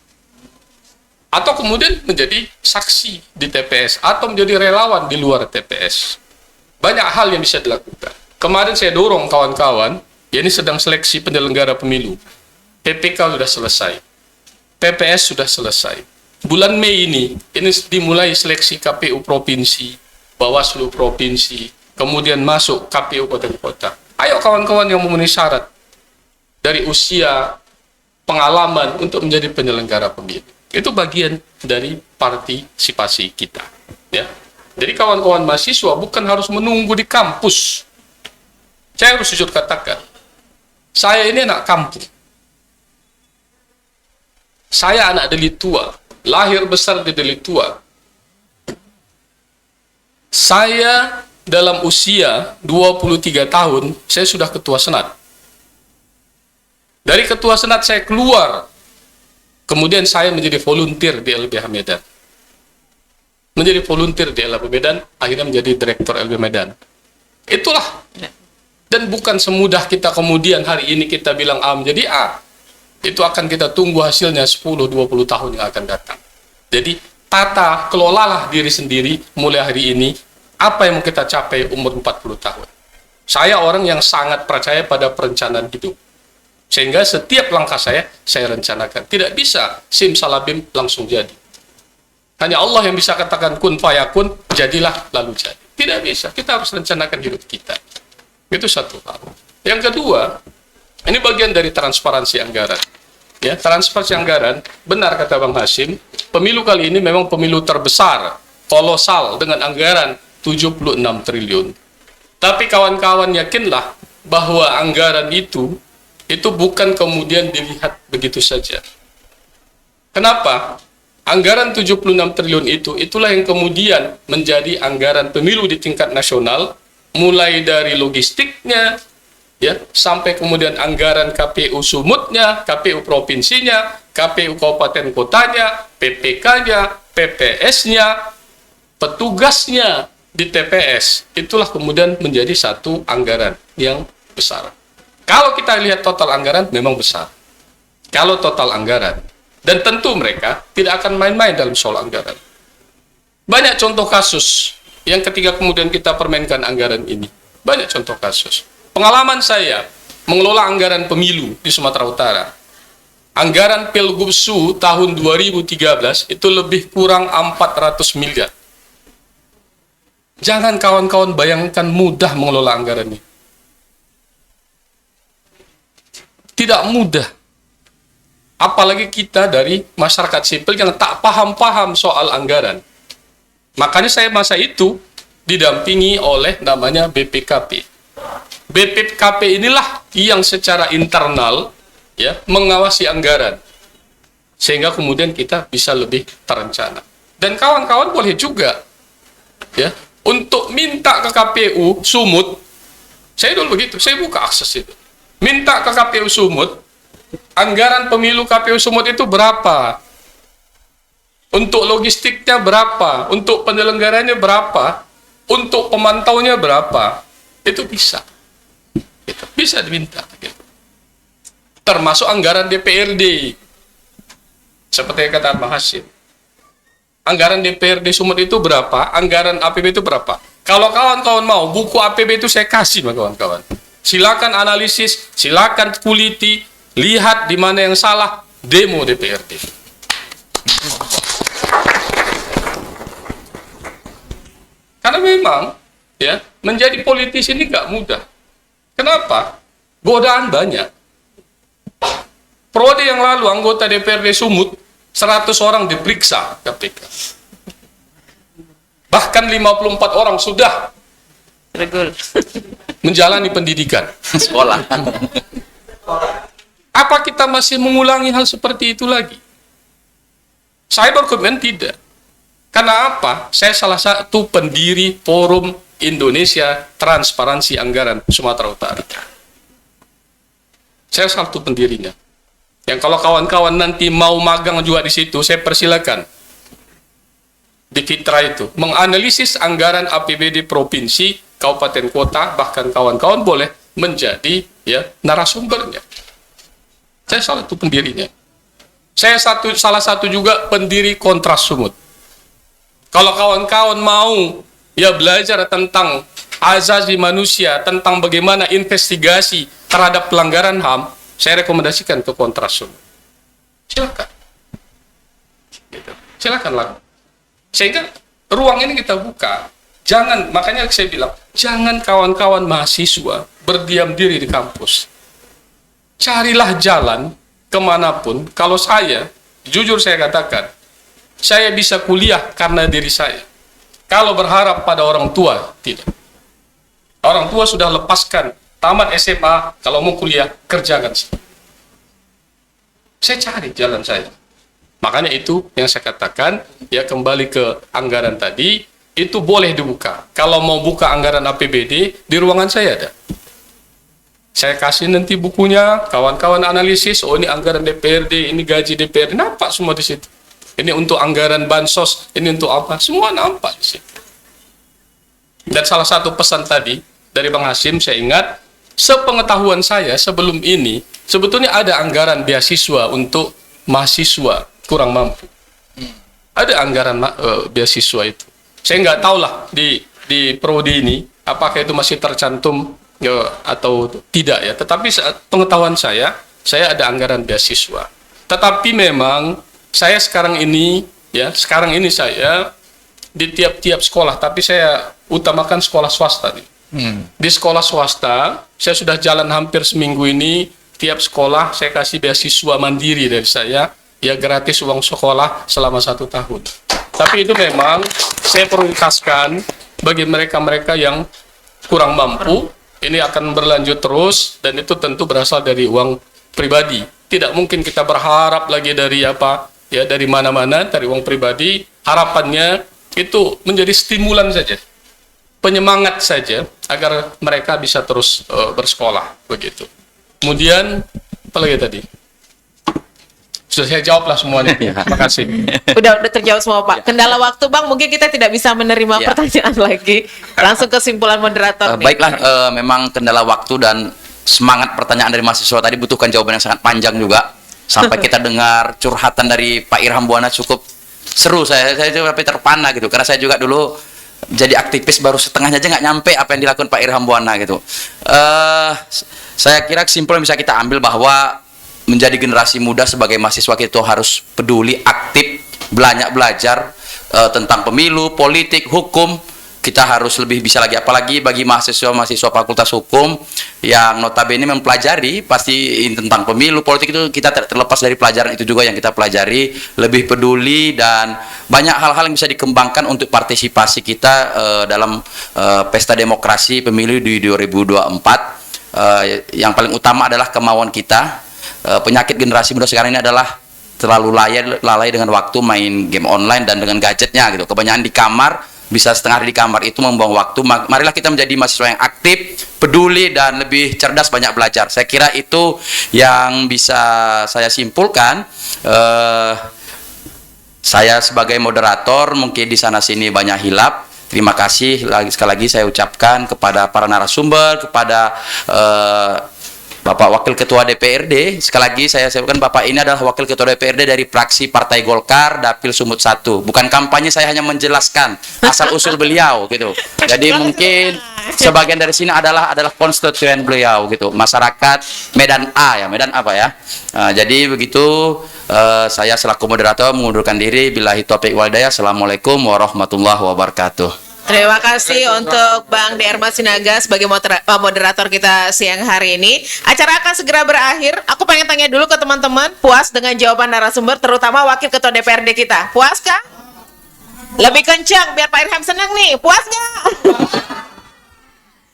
Atau kemudian menjadi saksi di TPS, atau menjadi relawan di luar TPS. Banyak hal yang bisa dilakukan. Kemarin saya dorong kawan-kawan, ya ini sedang seleksi penyelenggara pemilu. PPK sudah selesai. PPS sudah selesai. Bulan Mei ini dimulai seleksi KPU Provinsi, Bawaslu Provinsi, kemudian masuk KPU Kabupaten Kota. Ayo kawan-kawan yang memenuhi syarat dari usia, pengalaman untuk menjadi penyelenggara pemilu. Itu bagian dari partisipasi kita. Ya. Jadi kawan-kawan mahasiswa bukan harus menunggu di kampus. Saya harus jujur katakan, saya ini anak kampung. Saya anak Deli Tua, lahir besar di Deli Tua. Saya dalam usia 23 tahun, saya sudah ketua senat. Dari ketua senat saya keluar, kemudian saya menjadi volunteer di LBH Medan. Menjadi volunteer di LBH Medan, akhirnya menjadi direktur LBH Medan. Itulah. Dan bukan semudah kita kemudian hari ini kita bilang A menjadi A. Itu akan kita tunggu hasilnya 10-20 tahun yang akan datang. Jadi tata kelolalah diri sendiri mulai hari ini. Apa yang mau kita capai umur 40 tahun. Saya orang yang sangat percaya pada perencanaan hidup. Sehingga setiap langkah saya rencanakan. Tidak bisa simsalabim langsung jadi. Hanya Allah yang bisa katakan kun fayakun, jadilah lalu jadi. Tidak bisa, kita harus rencanakan hidup kita. Itu satu hal. Yang kedua, ini bagian dari transparansi anggaran. Ya, transparansi anggaran, benar kata Bang Hasim, pemilu kali ini memang pemilu terbesar, kolosal dengan anggaran 76 triliun. Tapi kawan-kawan yakinlah bahwa anggaran itu bukan kemudian dilihat begitu saja. Kenapa? Anggaran 76 triliun itulah yang kemudian menjadi anggaran pemilu di tingkat nasional, mulai dari logistiknya, ya, sampai kemudian anggaran KPU Sumutnya, KPU Provinsinya, KPU Kabupaten Kotanya, PPK-nya, PPS-nya, petugasnya di TPS. Itulah kemudian menjadi satu anggaran yang besar. Kalau kita lihat total anggaran, memang besar. Kalau total anggaran. Dan tentu mereka tidak akan main-main dalam soal anggaran. Banyak contoh kasus yang ketika kemudian kita permainkan anggaran ini. Banyak contoh kasus. Pengalaman saya mengelola anggaran pemilu di Sumatera Utara. Anggaran Pilgubsu tahun 2013 itu lebih kurang 400 miliar. Jangan kawan-kawan bayangkan mudah mengelola anggaran ini. Tidak mudah. Apalagi kita dari masyarakat sipil yang tak paham-paham soal anggaran. Makanya saya masa itu didampingi oleh namanya BPKP. BPKP inilah yang secara internal ya mengawasi anggaran. sehingga kemudian kita bisa lebih terencana. Dan kawan-kawan boleh juga ya untuk minta ke KPU Sumut. Saya dulu begitu, saya buka akses itu. Minta ke KPU Sumut, anggaran pemilu KPU Sumut itu berapa? Untuk logistiknya berapa? Untuk penyelenggaranya berapa? Untuk pemantaunya berapa? Itu bisa. Gitu. Bisa diminta. Gitu. Termasuk anggaran DPRD. Seperti yang kata Bang Hasim. Anggaran DPRD Sumut itu berapa? Anggaran APB itu berapa? Kalau kawan-kawan mau, buku APB itu saya kasih sama kawan-kawan. Silakan analisis, silakan kuliti, lihat di mana yang salah, demo DPRD. Karena memang ya menjadi politisi ini nggak mudah. Kenapa? Godaan banyak. Periode yang lalu anggota DPRD Sumut 100 orang diperiksa KPK. Bahkan 54 orang sudah menjalani pendidikan Sekolah. Apa kita masih mengulangi hal seperti itu lagi? Saya berkomitmen tidak. Karena apa? Saya salah satu pendiri Forum Indonesia Transparansi Anggaran Sumatera Utara. Saya salah satu pendirinya. Yang kalau kawan-kawan nanti mau magang juga di situ, saya persilakan. Di Fitra itu, menganalisis anggaran APBD provinsi, kabupaten kota, bahkan kawan-kawan boleh menjadi ya narasumbernya. Saya salah satu pendirinya. Saya salah satu juga pendiri Kontras Sumut. Kalau kawan-kawan mau ya belajar tentang asasi manusia, tentang bagaimana investigasi terhadap pelanggaran HAM, saya rekomendasikan ke Kontras Sumut. Silakan. Gitu. Silakan lah. Sehingga ruang ini kita buka. Jangan, makanya saya bilang, jangan kawan-kawan mahasiswa berdiam diri di kampus. Carilah jalan kemanapun. Kalau saya, jujur saya katakan, saya bisa kuliah karena diri saya. Kalau berharap pada orang tua, tidak. Orang tua sudah lepaskan, tamat SMA, kalau mau kuliah, kerjakan. Saya cari jalan saya. Makanya itu yang saya katakan, ya kembali ke anggaran tadi, itu boleh dibuka. Kalau mau buka anggaran APBD, di ruangan saya ada. Saya kasih nanti bukunya, kawan-kawan analisis, oh ini anggaran DPRD, ini gaji DPRD, nampak semua di situ. Ini untuk anggaran bansos, ini untuk apa? Semua nampak di situ. Dan salah satu pesan tadi dari Bang Hasim, saya ingat, sepengetahuan saya sebelum ini, sebetulnya ada anggaran beasiswa untuk mahasiswa kurang mampu. Ada anggaran beasiswa itu. Saya nggak tahu lah di prodi ini, apakah itu masih tercantum ya, atau tidak ya. Tetapi pengetahuan saya ada anggaran beasiswa. Tetapi memang saya sekarang ini saya di tiap-tiap sekolah, tapi saya utamakan sekolah swasta nih. Di sekolah swasta, saya sudah jalan hampir seminggu ini, tiap sekolah saya kasih beasiswa mandiri dari saya, ya gratis uang sekolah selama 1 tahun. Tapi itu memang saya prioritaskan bagi mereka-mereka yang kurang mampu, ini akan berlanjut terus, dan itu tentu berasal dari uang pribadi. Tidak mungkin kita berharap lagi dari ya dari mana-mana, dari uang pribadi. Harapannya itu menjadi stimulan saja, penyemangat saja agar mereka bisa terus bersekolah begitu. Kemudian apa lagi tadi? Sudah saya jawab lah semuanya. Terima kasih. Udah terjawab semua Pak. Kendala waktu Bang, mungkin kita tidak bisa menerima pertanyaan lagi. Langsung kesimpulan moderator nih. Baiklah, memang kendala waktu dan semangat pertanyaan dari mahasiswa tadi butuhkan jawaban yang sangat panjang juga. Sampai kita dengar curhatan dari Pak Irham Buana cukup seru. Saya juga terpana gitu, karena saya juga dulu jadi aktivis baru setengahnya aja nggak nyampe apa yang dilakukan Pak Irham Buana gitu. Saya kira kesimpulan bisa kita ambil bahwa menjadi generasi muda sebagai mahasiswa kita harus peduli, aktif, banyak belajar tentang pemilu, politik, hukum. Kita harus lebih bisa lagi, apalagi bagi mahasiswa Fakultas Hukum yang notabene mempelajari pasti tentang pemilu, politik, itu kita terlepas dari pelajaran itu juga yang kita pelajari, lebih peduli, dan banyak hal-hal yang bisa dikembangkan untuk partisipasi kita dalam pesta demokrasi pemilu di 2024. Yang paling utama adalah kemauan kita. Penyakit generasi muda sekarang ini adalah terlalu lalai dengan waktu main game online dan dengan gadgetnya gitu. Kebanyakan di kamar, bisa setengah hari di kamar, itu membuang waktu. Marilah kita menjadi mahasiswa yang aktif, peduli, dan lebih cerdas, banyak belajar. Saya kira itu yang bisa saya simpulkan. Saya sebagai moderator mungkin di sana sini banyak hilap. Terima kasih sekali lagi saya ucapkan kepada para narasumber, kepada Bapak Wakil Ketua DPRD. Sekali lagi saya sebutkan, Bapak ini adalah Wakil Ketua DPRD dari fraksi Partai Golkar, Dapil Sumut 1. Bukan kampanye, saya hanya menjelaskan asal-usul beliau gitu. Jadi mungkin sebagian dari sini adalah konstituen beliau gitu. Masyarakat Medan A ya, Medan apa ya. Jadi begitu, saya selaku moderator mengundurkan diri. Billahi taufiq wal hidayah. Assalamualaikum warahmatullahi wabarakatuh. Terima kasih untuk Bang Derma Sinaga sebagai moderator kita siang hari ini. Acara akan segera berakhir. Aku pengen tanya dulu ke teman-teman, puas dengan jawaban narasumber, terutama Wakil Ketua DPRD kita. Puas kah? Lebih kencang biar Pak Irham senang nih. Puas nggak?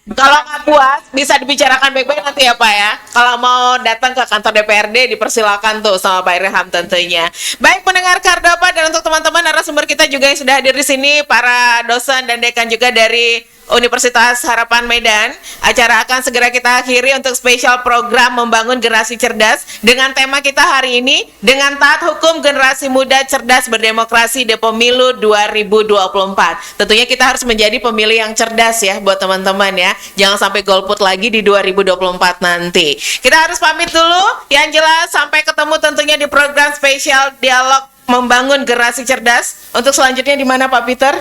Kalau nggak puas, bisa dibicarakan baik-baik nanti ya Pak ya. Kalau mau datang ke kantor DPRD, dipersilakan tuh sama Pak Irham tentunya. Baik pendengar Kardopa, dan untuk teman-teman narasumber kita juga yang sudah hadir di sini, para dosen dan dekan juga dari Universitas Harapan Medan. Acara akan segera kita akhiri untuk spesial program Membangun Generasi Cerdas dengan tema kita hari ini, dengan taat hukum generasi muda cerdas berdemokrasi di Pemilu 2024. Tentunya kita harus menjadi pemilih yang cerdas ya buat teman-teman ya. Jangan sampai golput lagi di 2024 nanti. Kita harus pamit dulu. Yang jelas sampai ketemu tentunya di program spesial Dialog Membangun Generasi Cerdas. Untuk selanjutnya di mana Pak Peter?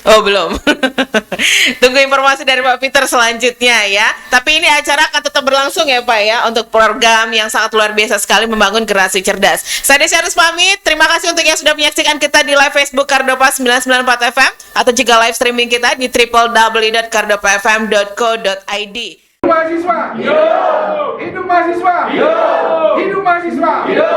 Oh belum. Tunggu informasi dari Pak Peter selanjutnya ya. Tapi ini acara akan tetap berlangsung ya Pak ya, untuk program yang sangat luar biasa sekali Membangun Generasi Cerdas. Saya Desi harus pamit. Terima kasih untuk yang sudah menyaksikan kita di live Facebook Kardopa 994 FM, atau juga live streaming kita di www.kardopafm.co.id. Mahasiswa, yo! Hidup mahasiswa, yo! Hidup mahasiswa, yo!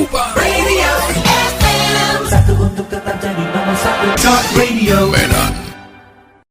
Radio FM. Satu untuk tetap jadi nomor satu. Talk Radio Medan.